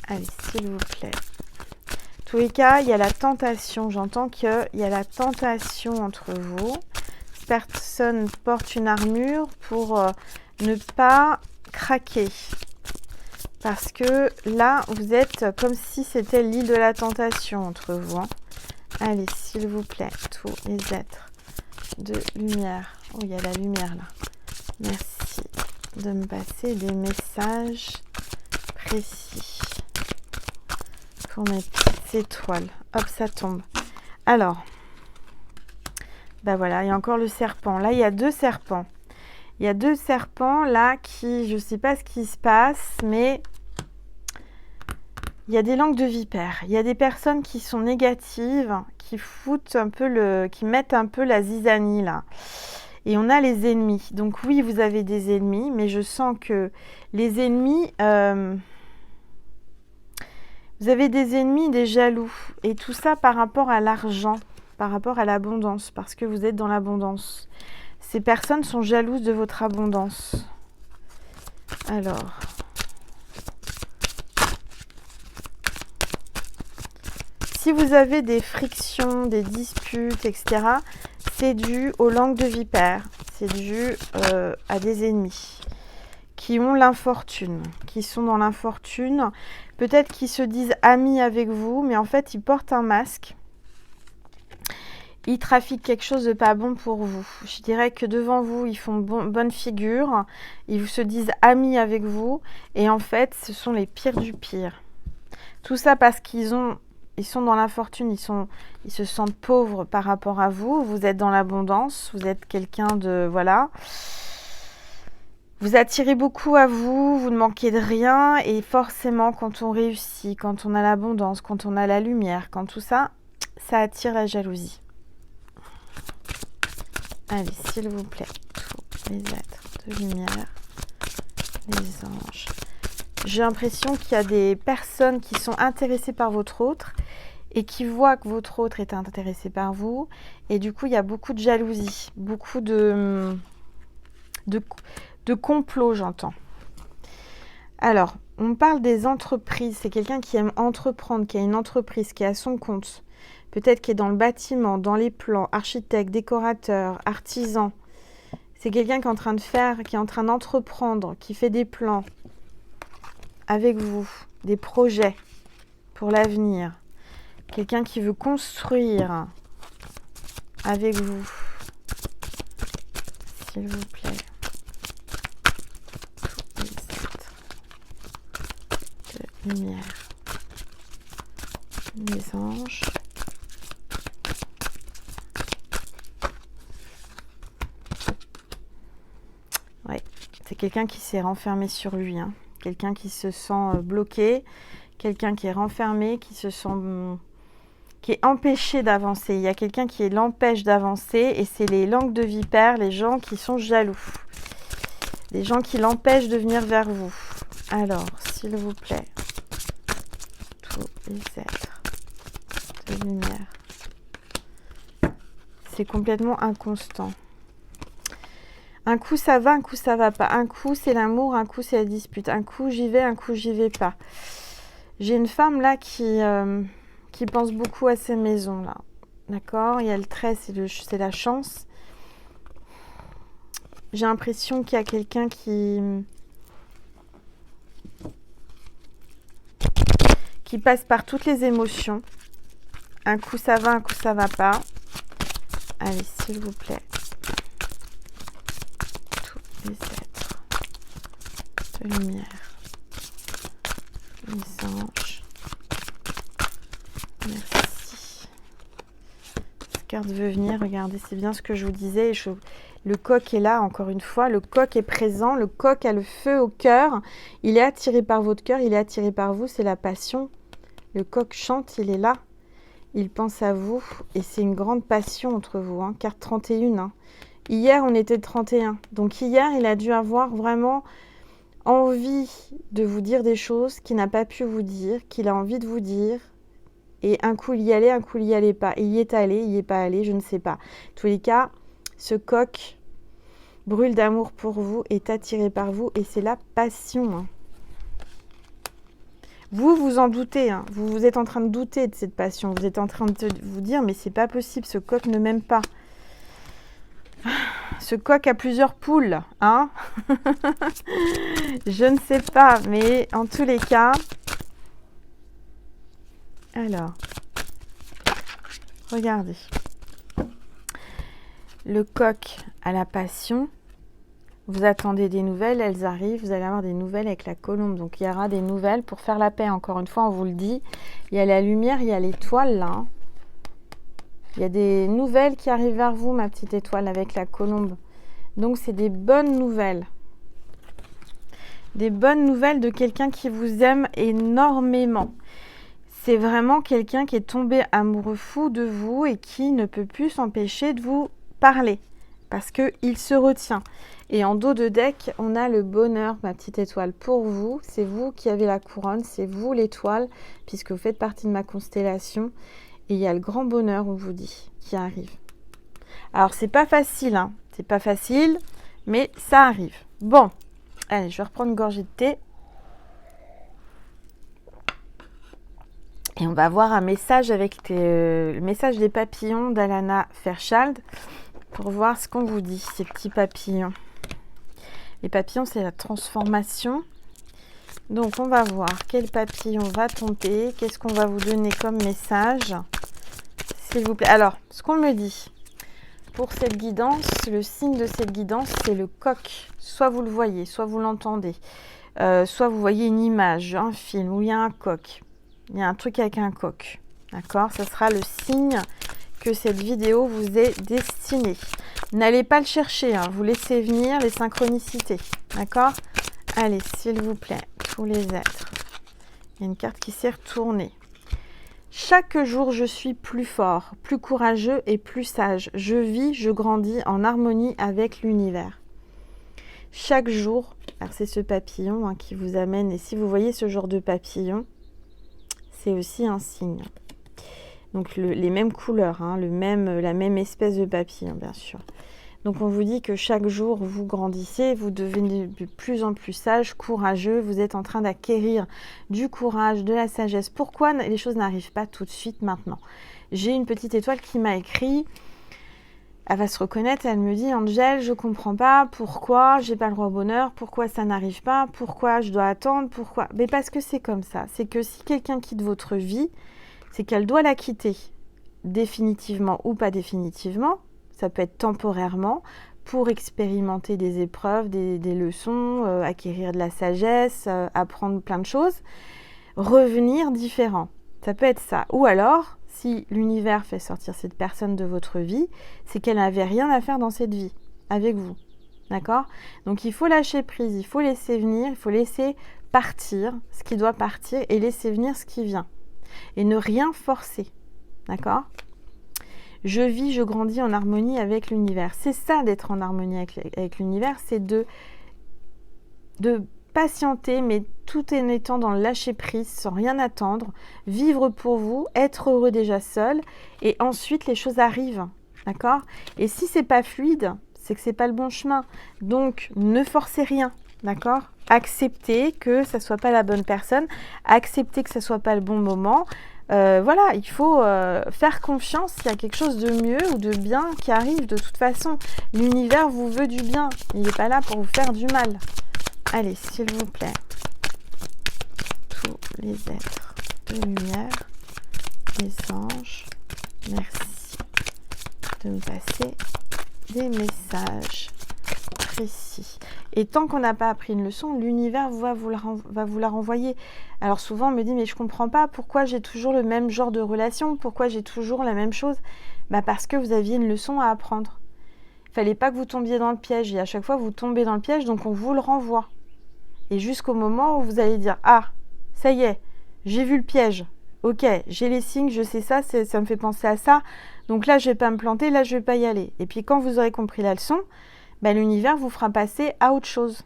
Allez, s'il vous plaît. En tous les cas, il y a la tentation. J'entends qu'il y a la tentation entre vous. Cette personne porte une armure pour ne pas craquer. Parce que là, vous êtes comme si c'était l'île de la tentation entre vous. Hein. Allez, s'il vous plaît, tous les êtres de lumière. Oh, il y a la lumière là. Merci de me passer des messages précis pour mes petites étoiles. Hop, ça tombe. Alors, ben voilà, il y a encore le serpent. Là, il y a 2 serpents. Il y a 2 serpents là qui, je ne sais pas ce qui se passe, mais il y a des langues de vipère. Il y a des personnes qui sont négatives, qui foutent un peu qui mettent un peu la zizanie là. Et on a les ennemis. Donc oui, vous avez des ennemis, mais je sens que les ennemis... vous avez des ennemis, des jaloux. Et tout ça par rapport à l'argent, par rapport à l'abondance, parce que vous êtes dans l'abondance. Ces personnes sont jalouses de votre abondance. Alors... Si vous avez des frictions, des disputes, etc., c'est dû aux langues de vipère. C'est dû à des ennemis qui ont l'infortune, qui sont dans l'infortune. Peut-être qu'ils se disent amis avec vous, mais en fait, ils portent un masque. Ils trafiquent quelque chose de pas bon pour vous. Je dirais que devant vous, ils font bonne figure. Ils se disent amis avec vous. Et en fait, ce sont les pires du pire. Tout ça parce qu'ils sont dans l'infortune, ils se sentent pauvres par rapport à vous. Vous êtes dans l'abondance, vous êtes quelqu'un de... Voilà. Vous attirez beaucoup à vous, vous ne manquez de rien. Et forcément, quand on réussit, quand on a l'abondance, quand on a la lumière, quand tout ça, ça attire la jalousie. Allez, s'il vous plaît, tous les êtres de lumière, les anges. J'ai l'impression qu'il y a des personnes qui sont intéressées par votre autre et qui voient que votre autre est intéressé par vous. Et du coup, il y a beaucoup de jalousie, beaucoup de complot, j'entends. Alors, on parle des entreprises. C'est quelqu'un qui aime entreprendre, qui a une entreprise, qui est à son compte. Peut-être qui est dans le bâtiment, dans les plans, architecte, décorateur, artisan. C'est quelqu'un qui est en train de faire, qui est en train d'entreprendre, qui fait des plans avec vous, des projets pour l'avenir. Quelqu'un qui veut construire avec vous. S'il vous plaît. Tous les êtres de lumière. Les anges. Ouais, c'est quelqu'un qui s'est renfermé sur lui, hein. Quelqu'un qui se sent bloqué, quelqu'un qui est renfermé, qui qui est empêché d'avancer. Il y a quelqu'un qui l'empêche d'avancer et c'est les langues de vipère, les gens qui sont jaloux. Les gens qui l'empêchent de venir vers vous. Alors, s'il vous plaît, tous les êtres de lumière. C'est complètement inconstant. Un coup ça va, un coup ça va pas. Un coup c'est l'amour, un coup c'est la dispute. Un coup j'y vais, un coup j'y vais pas. J'ai une femme là qui pense beaucoup à ces maisons là. D'accord? Il y a le trait, c'est la chance. J'ai l'impression qu'il y a quelqu'un qui passe par toutes les émotions. Un coup ça va, un coup ça va pas. Allez, s'il vous plaît. Tous les êtres de lumière. Les anges. Merci. Cette carte veut venir, regardez, c'est bien ce que je vous disais. Le coq est là, encore une fois. Le coq est présent. Le coq a le feu au cœur. Il est attiré par votre cœur. Il est attiré par vous. C'est la passion. Le coq chante. Il est là. Il pense à vous. Et c'est une grande passion entre vous. Hein. Carte 31. Hein. Hier, on était le 31. Donc hier, il a dû avoir vraiment envie de vous dire des choses qu'il n'a pas pu vous dire, qu'il a envie de vous dire. Et un coup, il y allait, un coup, il n'y allait pas. Il y est allé, il n'y est pas allé, je ne sais pas. En tous les cas, ce coq brûle d'amour pour vous, est attiré par vous et c'est la passion. Hein. Vous, vous en doutez. Hein. Vous êtes en train de douter de cette passion. Vous êtes en train de vous dire, mais c'est pas possible, ce coq ne m'aime pas. Ce coq a plusieurs poules. Hein. Je ne sais pas, mais en tous les cas... Alors, regardez. Le coq a la passion. Vous attendez des nouvelles, elles arrivent. Vous allez avoir des nouvelles avec la colombe. Donc, il y aura des nouvelles pour faire la paix. Encore une fois, on vous le dit. Il y a la lumière, il y a l'étoile là. Il y a des nouvelles qui arrivent vers vous, ma petite étoile, avec la colombe. Donc, c'est des bonnes nouvelles. Des bonnes nouvelles de quelqu'un qui vous aime énormément. C'est vraiment quelqu'un qui est tombé amoureux fou de vous et qui ne peut plus s'empêcher de vous parler parce qu'il se retient. Et en dos de deck, on a le bonheur, ma petite étoile, pour vous. C'est vous qui avez la couronne, c'est vous l'étoile, puisque vous faites partie de ma constellation. Et il y a le grand bonheur, on vous dit, qui arrive. Alors, c'est pas facile, hein. C'est pas facile, mais ça arrive. Bon, allez, je vais reprendre une gorgée de thé. Et on va voir un message avec le message des papillons d'Alana Fairchild pour voir ce qu'on vous dit, ces petits papillons. Les papillons, c'est la transformation. Donc, on va voir quel papillon va tomber. Qu'est-ce qu'on va vous donner comme message, s'il vous plaît. Alors, ce qu'on me dit pour cette guidance, le signe de cette guidance, c'est le coq. Soit vous le voyez, soit vous l'entendez. Soit vous voyez une image, un film où il y a un coq. Il y a un truc avec un coq, d'accord? Ce sera le signe que cette vidéo vous est destinée. N'allez pas le chercher, hein. Vous laissez venir les synchronicités, d'accord? Allez, s'il vous plaît, tous les êtres. Il y a une carte qui s'est retournée. Chaque jour, je suis plus fort, plus courageux et plus sage. Je vis, je grandis en harmonie avec l'univers. Chaque jour, alors c'est ce papillon hein, qui vous amène, et si vous voyez ce genre de papillon, c'est aussi un signe. Donc les mêmes couleurs, hein, la même espèce de papillon, bien sûr. Donc on vous dit que chaque jour vous grandissez, vous devenez de plus en plus sage, courageux, vous êtes en train d'acquérir du courage, de la sagesse. Pourquoi les choses n'arrivent pas tout de suite maintenant? J'ai une petite étoile qui m'a écrit, elle va se reconnaître, elle me dit, Angel, je comprends pas pourquoi j'ai pas le droit au bonheur, pourquoi ça n'arrive pas, pourquoi je dois attendre, pourquoi. Mais parce que c'est comme ça, c'est que si quelqu'un quitte votre vie, c'est qu'elle doit la quitter définitivement ou pas définitivement, ça peut être temporairement, pour expérimenter des épreuves, des leçons, acquérir de la sagesse, apprendre plein de choses, revenir différent. Ça peut être ça. Ou alors, si l'univers fait sortir cette personne de votre vie, c'est qu'elle n'avait rien à faire dans cette vie, avec vous. D'accord? Donc il faut lâcher prise, il faut laisser venir, il faut laisser partir ce qui doit partir et laisser venir ce qui vient. Et ne rien forcer. d'accord? Je vis, je grandis en harmonie avec l'univers. C'est ça d'être en harmonie avec l'univers, c'est de patienter, mais tout en étant dans le lâcher-prise, sans rien attendre, vivre pour vous, être heureux déjà seul, et ensuite les choses arrivent, d'accord? Et si c'est pas fluide, c'est que c'est pas le bon chemin. Donc, ne forcez rien, d'accord? Acceptez que ça soit pas la bonne personne, acceptez que ça soit pas le bon moment. Voilà, il faut faire confiance s'il y a quelque chose de mieux ou de bien qui arrive. De toute façon, l'univers vous veut du bien. Il n'est pas là pour vous faire du mal. Allez, s'il vous plaît, tous les êtres de lumière, les anges, merci de me passer des messages précis. Et tant qu'on n'a pas appris une leçon, l'univers va vous la renvoyer. Alors souvent on me dit mais je comprends pas pourquoi j'ai toujours le même genre de relation, pourquoi j'ai toujours la même chose. Bah parce que vous aviez une leçon à apprendre. Il fallait pas que vous tombiez dans le piège et à chaque fois vous tombez dans le piège, donc on vous le renvoie. Et jusqu'au moment où vous allez dire ah ça y est, j'ai vu le piège. Ok, j'ai les signes, je sais ça, ça me fait penser à ça. Donc là je vais pas me planter, là je vais pas y aller. Et puis quand vous aurez compris la leçon, bah, l'univers vous fera passer à autre chose.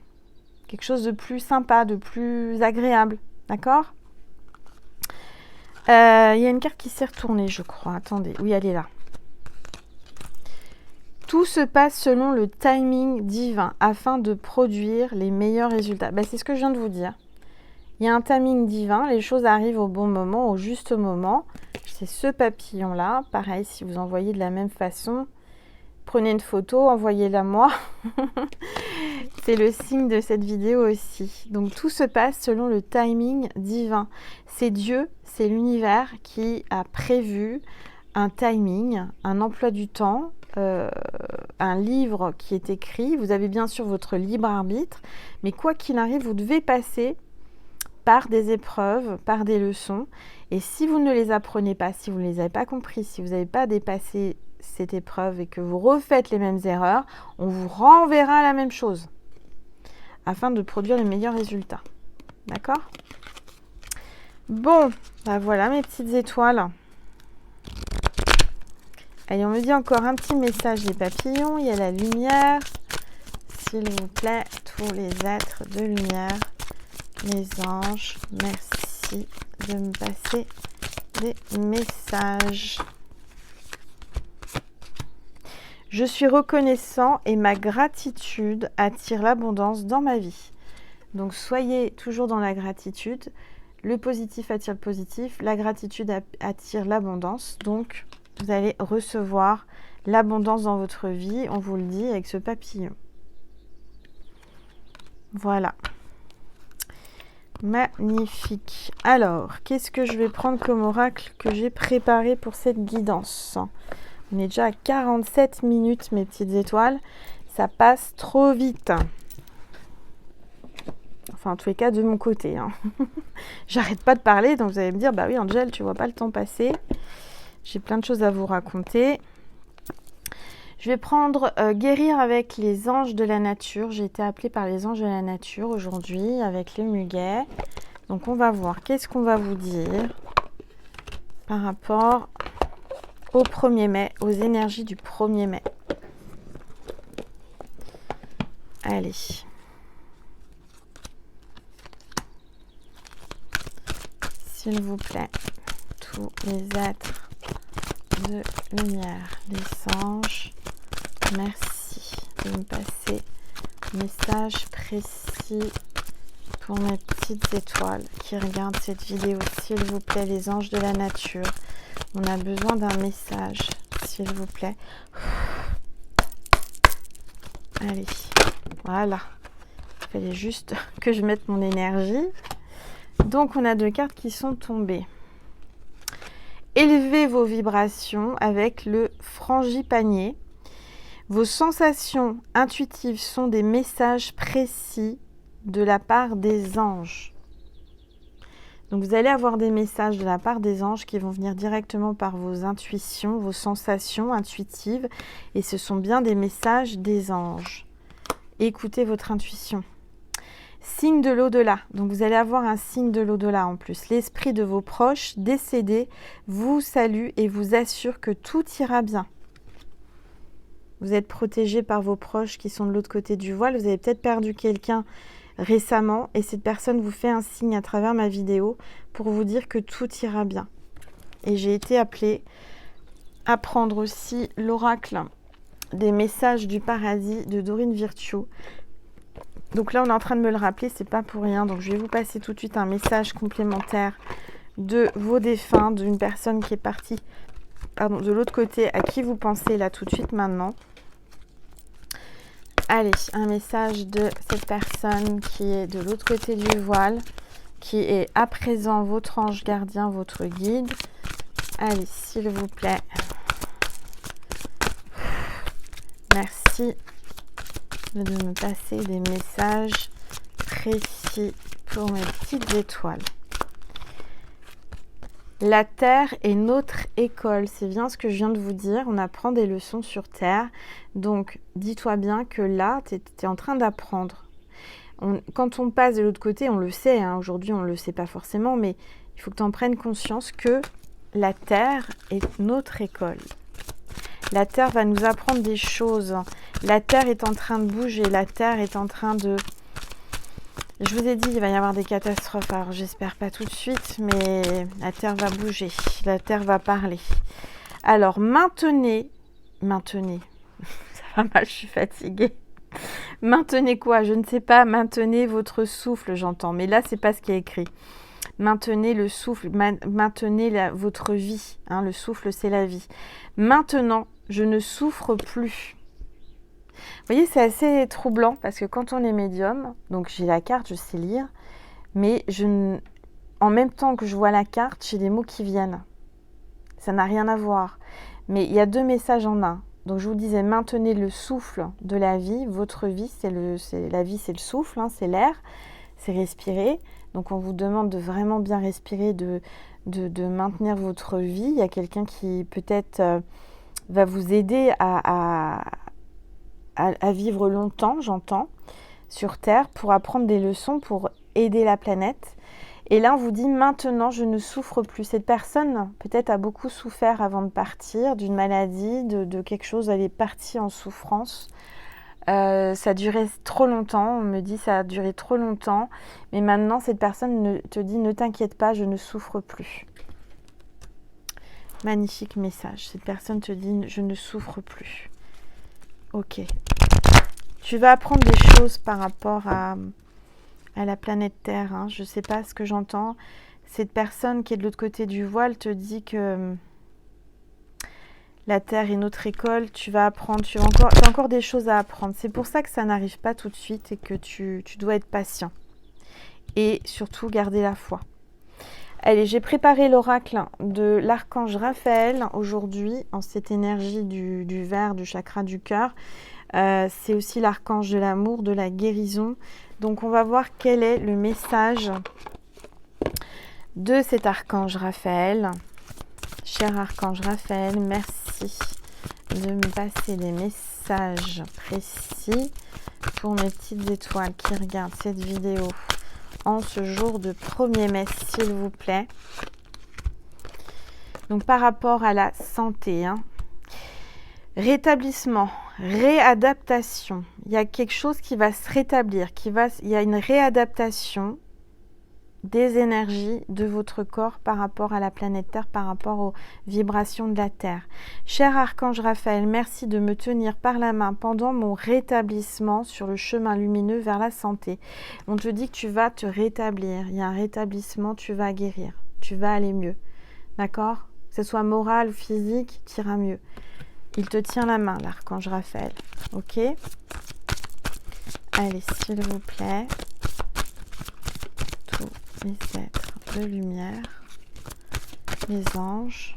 Quelque chose de plus sympa, de plus agréable. D'accord? Il y a une carte qui s'est retournée, je crois. Attendez, oui, elle est là. Tout se passe selon le timing divin afin de produire les meilleurs résultats. Bah, c'est ce que je viens de vous dire. Il y a un timing divin, les choses arrivent au bon moment, au juste moment. C'est ce papillon-là. Pareil, si vous envoyez de la même façon, prenez une photo, envoyez-la moi. C'est le signe de cette vidéo aussi. Donc tout se passe selon le timing divin. C'est Dieu, c'est l'univers qui a prévu un timing, un emploi du temps, un livre qui est écrit. Vous avez bien sûr votre libre arbitre, mais quoi qu'il arrive, vous devez passer par des épreuves, par des leçons. Et si vous ne les apprenez pas, si vous ne les avez pas compris, si vous n'avez pas dépassé cette épreuve et que vous refaites les mêmes erreurs, on vous renverra la même chose afin de produire les meilleurs résultats. D'accord? Bon, bah voilà mes petites étoiles. Allez, on me dit encore un petit message des papillons. Il y a la lumière. S'il vous plaît, tous les êtres de lumière, les anges, merci de me passer des messages. Je suis reconnaissant et ma gratitude attire l'abondance dans ma vie. Donc soyez toujours dans la gratitude. Le positif attire le positif. La gratitude attire l'abondance. Donc vous allez recevoir l'abondance dans votre vie. On vous le dit avec ce papillon. Voilà. Magnifique. Alors, qu'est-ce que je vais prendre comme oracle que j'ai préparé pour cette guidance ? On est déjà à 47 minutes, mes petites étoiles. Ça passe trop vite. Enfin, en tous les cas, de mon côté. Hein. J'arrête pas de parler, donc vous allez me dire, bah oui, Angel, tu vois pas le temps passer. J'ai plein de choses à vous raconter. Je vais prendre guérir avec les anges de la nature. J'ai été appelée par les anges de la nature aujourd'hui avec les muguets. Donc, on va voir qu'est-ce qu'on va vous dire par rapport au 1er mai, aux énergies du 1er mai. Allez. S'il vous plaît, tous les êtres de lumière, les anges, merci de me passer un message précis pour mes petites étoiles qui regardent cette vidéo. S'il vous plaît, les anges de la nature, on a besoin d'un message, s'il vous plaît. Allez, voilà. Il fallait juste que je mette mon énergie. Donc, on a 2 cartes qui sont tombées. Élevez vos vibrations avec le frangipanier. Vos sensations intuitives sont des messages précis de la part des anges. Donc vous allez avoir des messages de la part des anges qui vont venir directement par vos intuitions, vos sensations intuitives. Et ce sont bien des messages des anges. Écoutez votre intuition. Signe de l'au-delà. Donc, vous allez avoir un signe de l'au-delà en plus. L'esprit de vos proches décédés vous salue et vous assure que tout ira bien. Vous êtes protégé par vos proches qui sont de l'autre côté du voile. Vous avez peut-être perdu quelqu'un récemment et cette personne vous fait un signe à travers ma vidéo pour vous dire que tout ira bien. Et j'ai été appelée à prendre aussi l'oracle des messages du paradis de Dorine Virtue. Donc là, on est en train de me le rappeler, c'est pas pour rien. Donc je vais vous passer tout de suite un message complémentaire de vos défunts, d'une personne qui est partie de l'autre côté, à qui vous pensez là tout de suite maintenant. Allez, un message de cette personne qui est de l'autre côté du voile, qui est à présent votre ange gardien, votre guide. Allez, s'il vous plaît. Merci de me passer des messages précis pour mes petites étoiles. La Terre est notre école, c'est bien ce que je viens de vous dire, on apprend des leçons sur Terre, donc dis-toi bien que là, tu es en train d'apprendre. Quand on passe de l'autre côté, on le sait, hein, aujourd'hui on ne le sait pas forcément, mais il faut que tu en prennes conscience que la Terre est notre école. La Terre va nous apprendre des choses, la Terre est en train de bouger, la Terre est en train de... Je vous ai dit, il va y avoir des catastrophes. Alors, j'espère pas tout de suite, mais la Terre va bouger. La Terre va parler. Alors, maintenez. Ça va mal, je suis fatiguée. Maintenez quoi? Je ne sais pas. Maintenez votre souffle, j'entends. Mais là, c'est pas ce qui est écrit. Maintenez le souffle. Maintenez votre vie. Hein, le souffle, c'est la vie. Maintenant, je ne souffre plus. Vous voyez, c'est assez troublant parce que quand on est médium, donc j'ai la carte, je sais lire, mais en même temps que je vois la carte, j'ai des mots qui viennent. Ça n'a rien à voir. Mais il y a deux messages en un. Donc je vous disais, maintenez le souffle de la vie. Votre vie, la vie, c'est le souffle, hein, c'est l'air, c'est respirer. Donc on vous demande de vraiment bien respirer, de maintenir votre vie. Il y a quelqu'un qui peut-être va vous aider à vivre longtemps, j'entends, sur Terre, pour apprendre des leçons, pour aider la planète. Et là, on vous dit, maintenant, je ne souffre plus. Cette personne, peut-être, a beaucoup souffert avant de partir, d'une maladie, de quelque chose, elle est partie en souffrance. Ça a duré trop longtemps, on me dit, ça a duré trop longtemps. Mais maintenant, cette personne te dit, ne t'inquiète pas, je ne souffre plus. Magnifique message. Cette personne te dit, je ne souffre plus. Ok. Tu vas apprendre des choses par rapport à la planète Terre. Hein. Je ne sais pas ce que j'entends. Cette personne qui est de l'autre côté du voile te dit que la Terre est notre école. Tu vas apprendre. Tu as encore des choses à apprendre. C'est pour ça que ça n'arrive pas tout de suite et que tu dois être patient. Et surtout, garder la foi. Allez, j'ai préparé l'oracle de l'archange Raphaël aujourd'hui en cette énergie du vert, du chakra du cœur. C'est aussi l'archange de l'amour, de la guérison. Donc, on va voir quel est le message de cet archange Raphaël. Cher archange Raphaël, merci de me passer des messages précis pour mes petites étoiles qui regardent cette vidéo en ce jour de 1er mai, s'il vous plaît. Donc, par rapport à la santé, hein, rétablissement, réadaptation. Il y a quelque chose qui va se rétablir, il y a une réadaptation des énergies de votre corps par rapport à la planète Terre, par rapport aux vibrations de la Terre. Cher archange Raphaël, merci de me tenir par la main pendant mon rétablissement sur le chemin lumineux vers la santé. On te dit que tu vas te rétablir, il y a un rétablissement, tu vas guérir, tu vas aller mieux. D'accord? Que ce soit moral ou physique, tu iras mieux. Il te tient la main, l'archange Raphaël. Ok? Allez, s'il vous plaît. Tous les êtres de lumière. Les anges.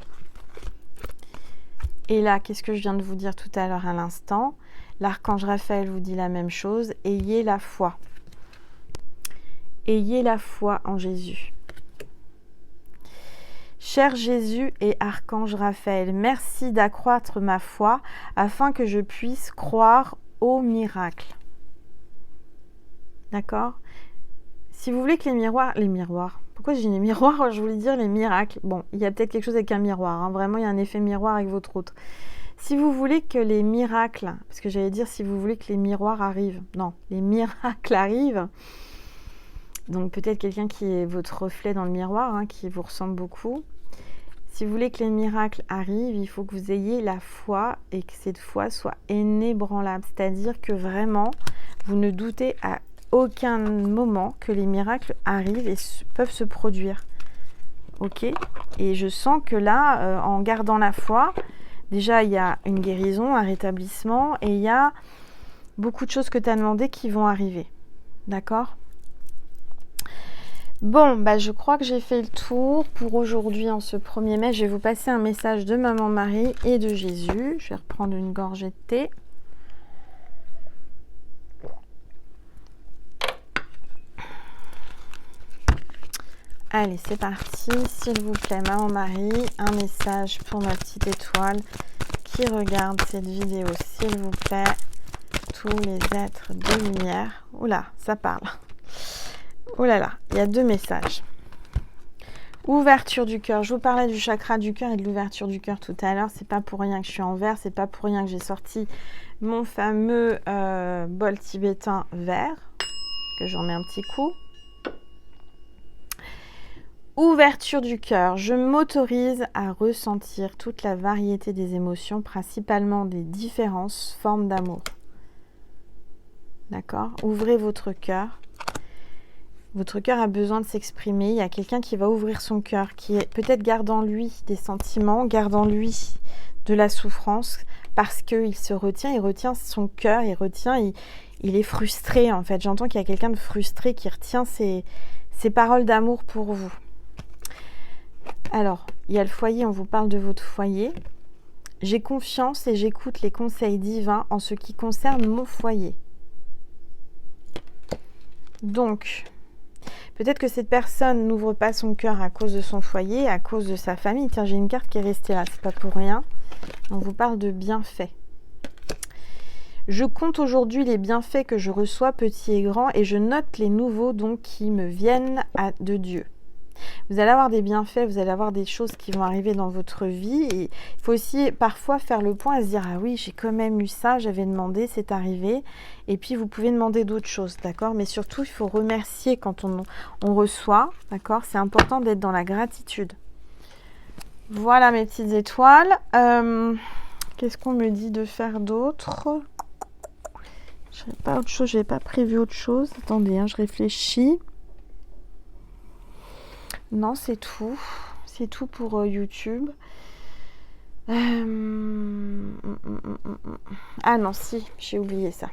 Et là, qu'est-ce que je viens de vous dire tout à l'heure à l'instant? L'archange Raphaël vous dit la même chose. Ayez la foi. Ayez la foi en Jésus. Cher Jésus et archange Raphaël, merci d'accroître ma foi afin que je puisse croire au miracle. D'accord? Si vous voulez que les miroirs, pourquoi j'ai les miroirs? Je voulais dire les miracles. Bon, il y a peut-être quelque chose avec un miroir, hein. Vraiment, il y a un effet miroir avec votre autre. Si vous voulez que les miracles, parce que j'allais dire si vous voulez que les miroirs arrivent, non, les miracles arrivent, donc peut-être quelqu'un qui est votre reflet dans le miroir, hein, qui vous ressemble beaucoup. Si vous voulez que les miracles arrivent, il faut que vous ayez la foi et que cette foi soit inébranlable. C'est-à-dire que vraiment, vous ne doutez à aucun moment que les miracles arrivent et peuvent se produire. Ok? Et je sens que là, en gardant la foi, déjà, il y a une guérison, un rétablissement et il y a beaucoup de choses que tu as demandées qui vont arriver. D'accord? Bon, bah je crois que j'ai fait le tour pour aujourd'hui en ce 1er mai. Je vais vous passer un message de Maman Marie et de Jésus. Je vais reprendre une gorgée de thé. Allez, c'est parti. S'il vous plaît, Maman Marie, un message pour ma petite étoile qui regarde cette vidéo. S'il vous plaît, tous les êtres de lumière. Oula, ça parle. Oh là là, il y a 2 messages. Ouverture du cœur. Je vous parlais du chakra du cœur et de l'ouverture du cœur tout à l'heure. C'est pas pour rien que je suis en vert. C'est pas pour rien que j'ai sorti mon fameux bol tibétain vert. Que j'en mets un petit coup. Ouverture du cœur. Je m'autorise à ressentir toute la variété des émotions, principalement des différentes formes d'amour. D'accord? Ouvrez votre cœur. Votre cœur a besoin de s'exprimer. Il y a quelqu'un qui va ouvrir son cœur, qui est peut-être garde en lui des sentiments, garde en lui de la souffrance, parce qu'il se retient, il retient son cœur, il est frustré en fait. J'entends qu'il y a quelqu'un de frustré qui retient ses paroles d'amour pour vous. Alors, il y a le foyer, on vous parle de votre foyer. J'ai confiance et j'écoute les conseils divins en ce qui concerne mon foyer. Donc, peut-être que cette personne n'ouvre pas son cœur à cause de son foyer, à cause de sa famille. Tiens, j'ai une carte qui est restée là, c'est pas pour rien. On vous parle de bienfaits. Je compte aujourd'hui les bienfaits que je reçois, petits et grands, et je note les nouveaux dons qui me viennent de Dieu. Vous allez avoir des bienfaits, vous allez avoir des choses qui vont arriver dans votre vie. Et il faut aussi parfois faire le point et se dire « Ah oui, j'ai quand même eu ça, j'avais demandé, c'est arrivé. » Et puis vous pouvez demander d'autres choses, d'accord? Mais surtout, il faut remercier quand on reçoit, d'accord? C'est important d'être dans la gratitude. Voilà mes petites étoiles. Qu'est-ce qu'on me dit de faire d'autre? Je n'avais pas autre chose, je n'avais pas prévu autre chose. Attendez, je réfléchis. Non, c'est tout. C'est tout pour YouTube. Ah non, si, j'ai oublié ça.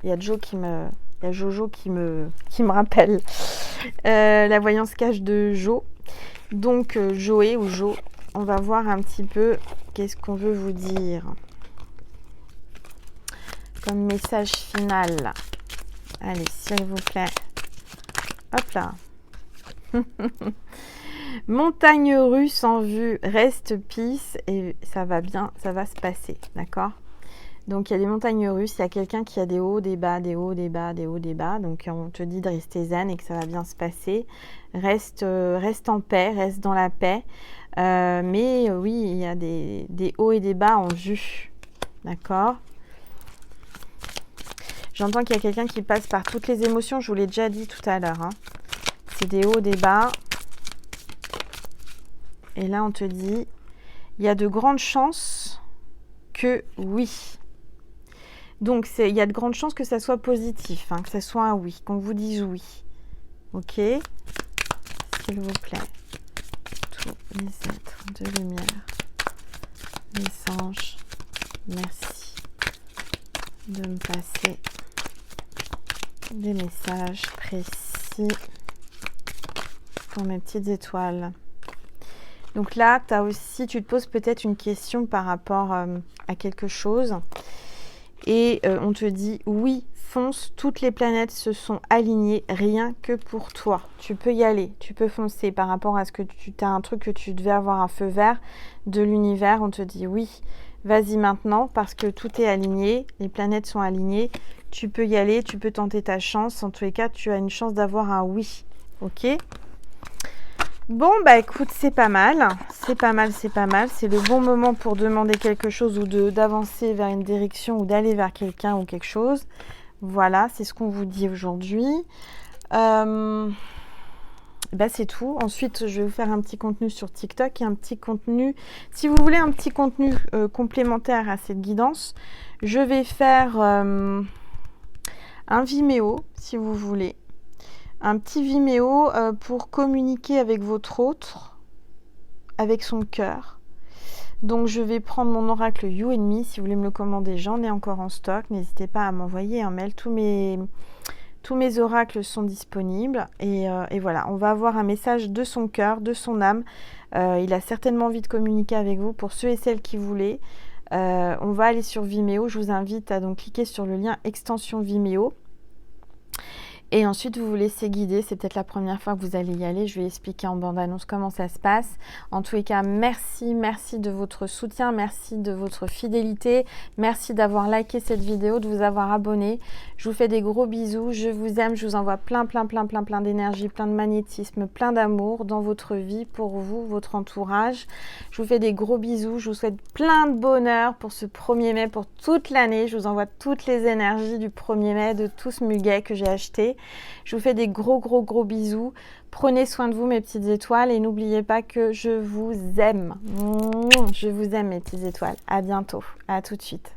Il y a Jojo qui me rappelle la voyance cache de Jo. Donc Joé ou Jo, on va voir un petit peu qu'est-ce qu'on veut vous dire comme message final. Allez, s'il vous plaît. Hop là. Montagne russe en vue, reste peace et ça va bien, ça va se passer, d'accord? Donc il y a des montagnes russes, il y a quelqu'un qui a des hauts, des bas, des hauts, des bas, des hauts, des bas. Donc on te dit de rester zen et que ça va bien se passer. Reste en paix, reste dans la paix. Mais oui, il y a des hauts et des bas en vue, d'accord? J'entends qu'il y a quelqu'un qui passe par toutes les émotions, je vous l'ai déjà dit tout à l'heure, hein. C'est des hauts, des bas. Et là, on te dit, il y a de grandes chances que oui. Donc, il y a de grandes chances que ça soit positif, hein, que ça soit un oui, qu'on vous dise oui. Ok? S'il vous plaît. Tous les êtres de lumière, les anges, merci de me passer des messages précis pour mes petites étoiles. Donc là, tu te poses peut-être une question par rapport à quelque chose et on te dit oui, fonce, toutes les planètes se sont alignées rien que pour toi. Tu peux y aller, tu peux foncer par rapport à ce que tu as un truc que tu devais avoir un feu vert de l'univers. On te dit oui, vas-y maintenant parce que tout est aligné, les planètes sont alignées, tu peux y aller, tu peux tenter ta chance. En tous les cas, tu as une chance d'avoir un oui. Ok? Bon, bah écoute, c'est pas mal. C'est pas mal, c'est pas mal. C'est le bon moment pour demander quelque chose ou d'avancer vers une direction ou d'aller vers quelqu'un ou quelque chose. Voilà, c'est ce qu'on vous dit aujourd'hui. Bah c'est tout. Ensuite, je vais vous faire un petit contenu sur TikTok et un petit contenu. Si vous voulez un petit contenu complémentaire à cette guidance, je vais faire un Vimeo, si vous voulez. Un petit Vimeo pour communiquer avec votre autre, avec son cœur. Donc, je vais prendre mon oracle You and Me. Si vous voulez me le commander, j'en ai encore en stock. N'hésitez pas à m'envoyer un mail. Tous mes oracles sont disponibles et voilà, on va avoir un message de son cœur, de son âme. Il a certainement envie de communiquer avec vous pour ceux et celles qui voulaient. On va aller sur Vimeo. Je vous invite à donc cliquer sur le lien extension Vimeo. Et ensuite, vous vous laissez guider. C'est peut-être la première fois que vous allez y aller. Je vais expliquer en bande-annonce comment ça se passe. En tous les cas, merci de votre soutien. Merci de votre fidélité. Merci d'avoir liké cette vidéo, de vous avoir abonné. Je vous fais des gros bisous. Je vous aime. Je vous envoie plein d'énergie, plein de magnétisme, plein d'amour dans votre vie, pour vous, votre entourage. Je vous fais des gros bisous. Je vous souhaite plein de bonheur pour ce 1er mai, pour toute l'année. Je vous envoie toutes les énergies du 1er mai, de tout ce muguet que j'ai acheté. Je vous fais des gros bisous. Prenez soin de vous, mes petites étoiles, et n'oubliez pas que je vous aime. Je vous aime, mes petites étoiles. À bientôt. À tout de suite.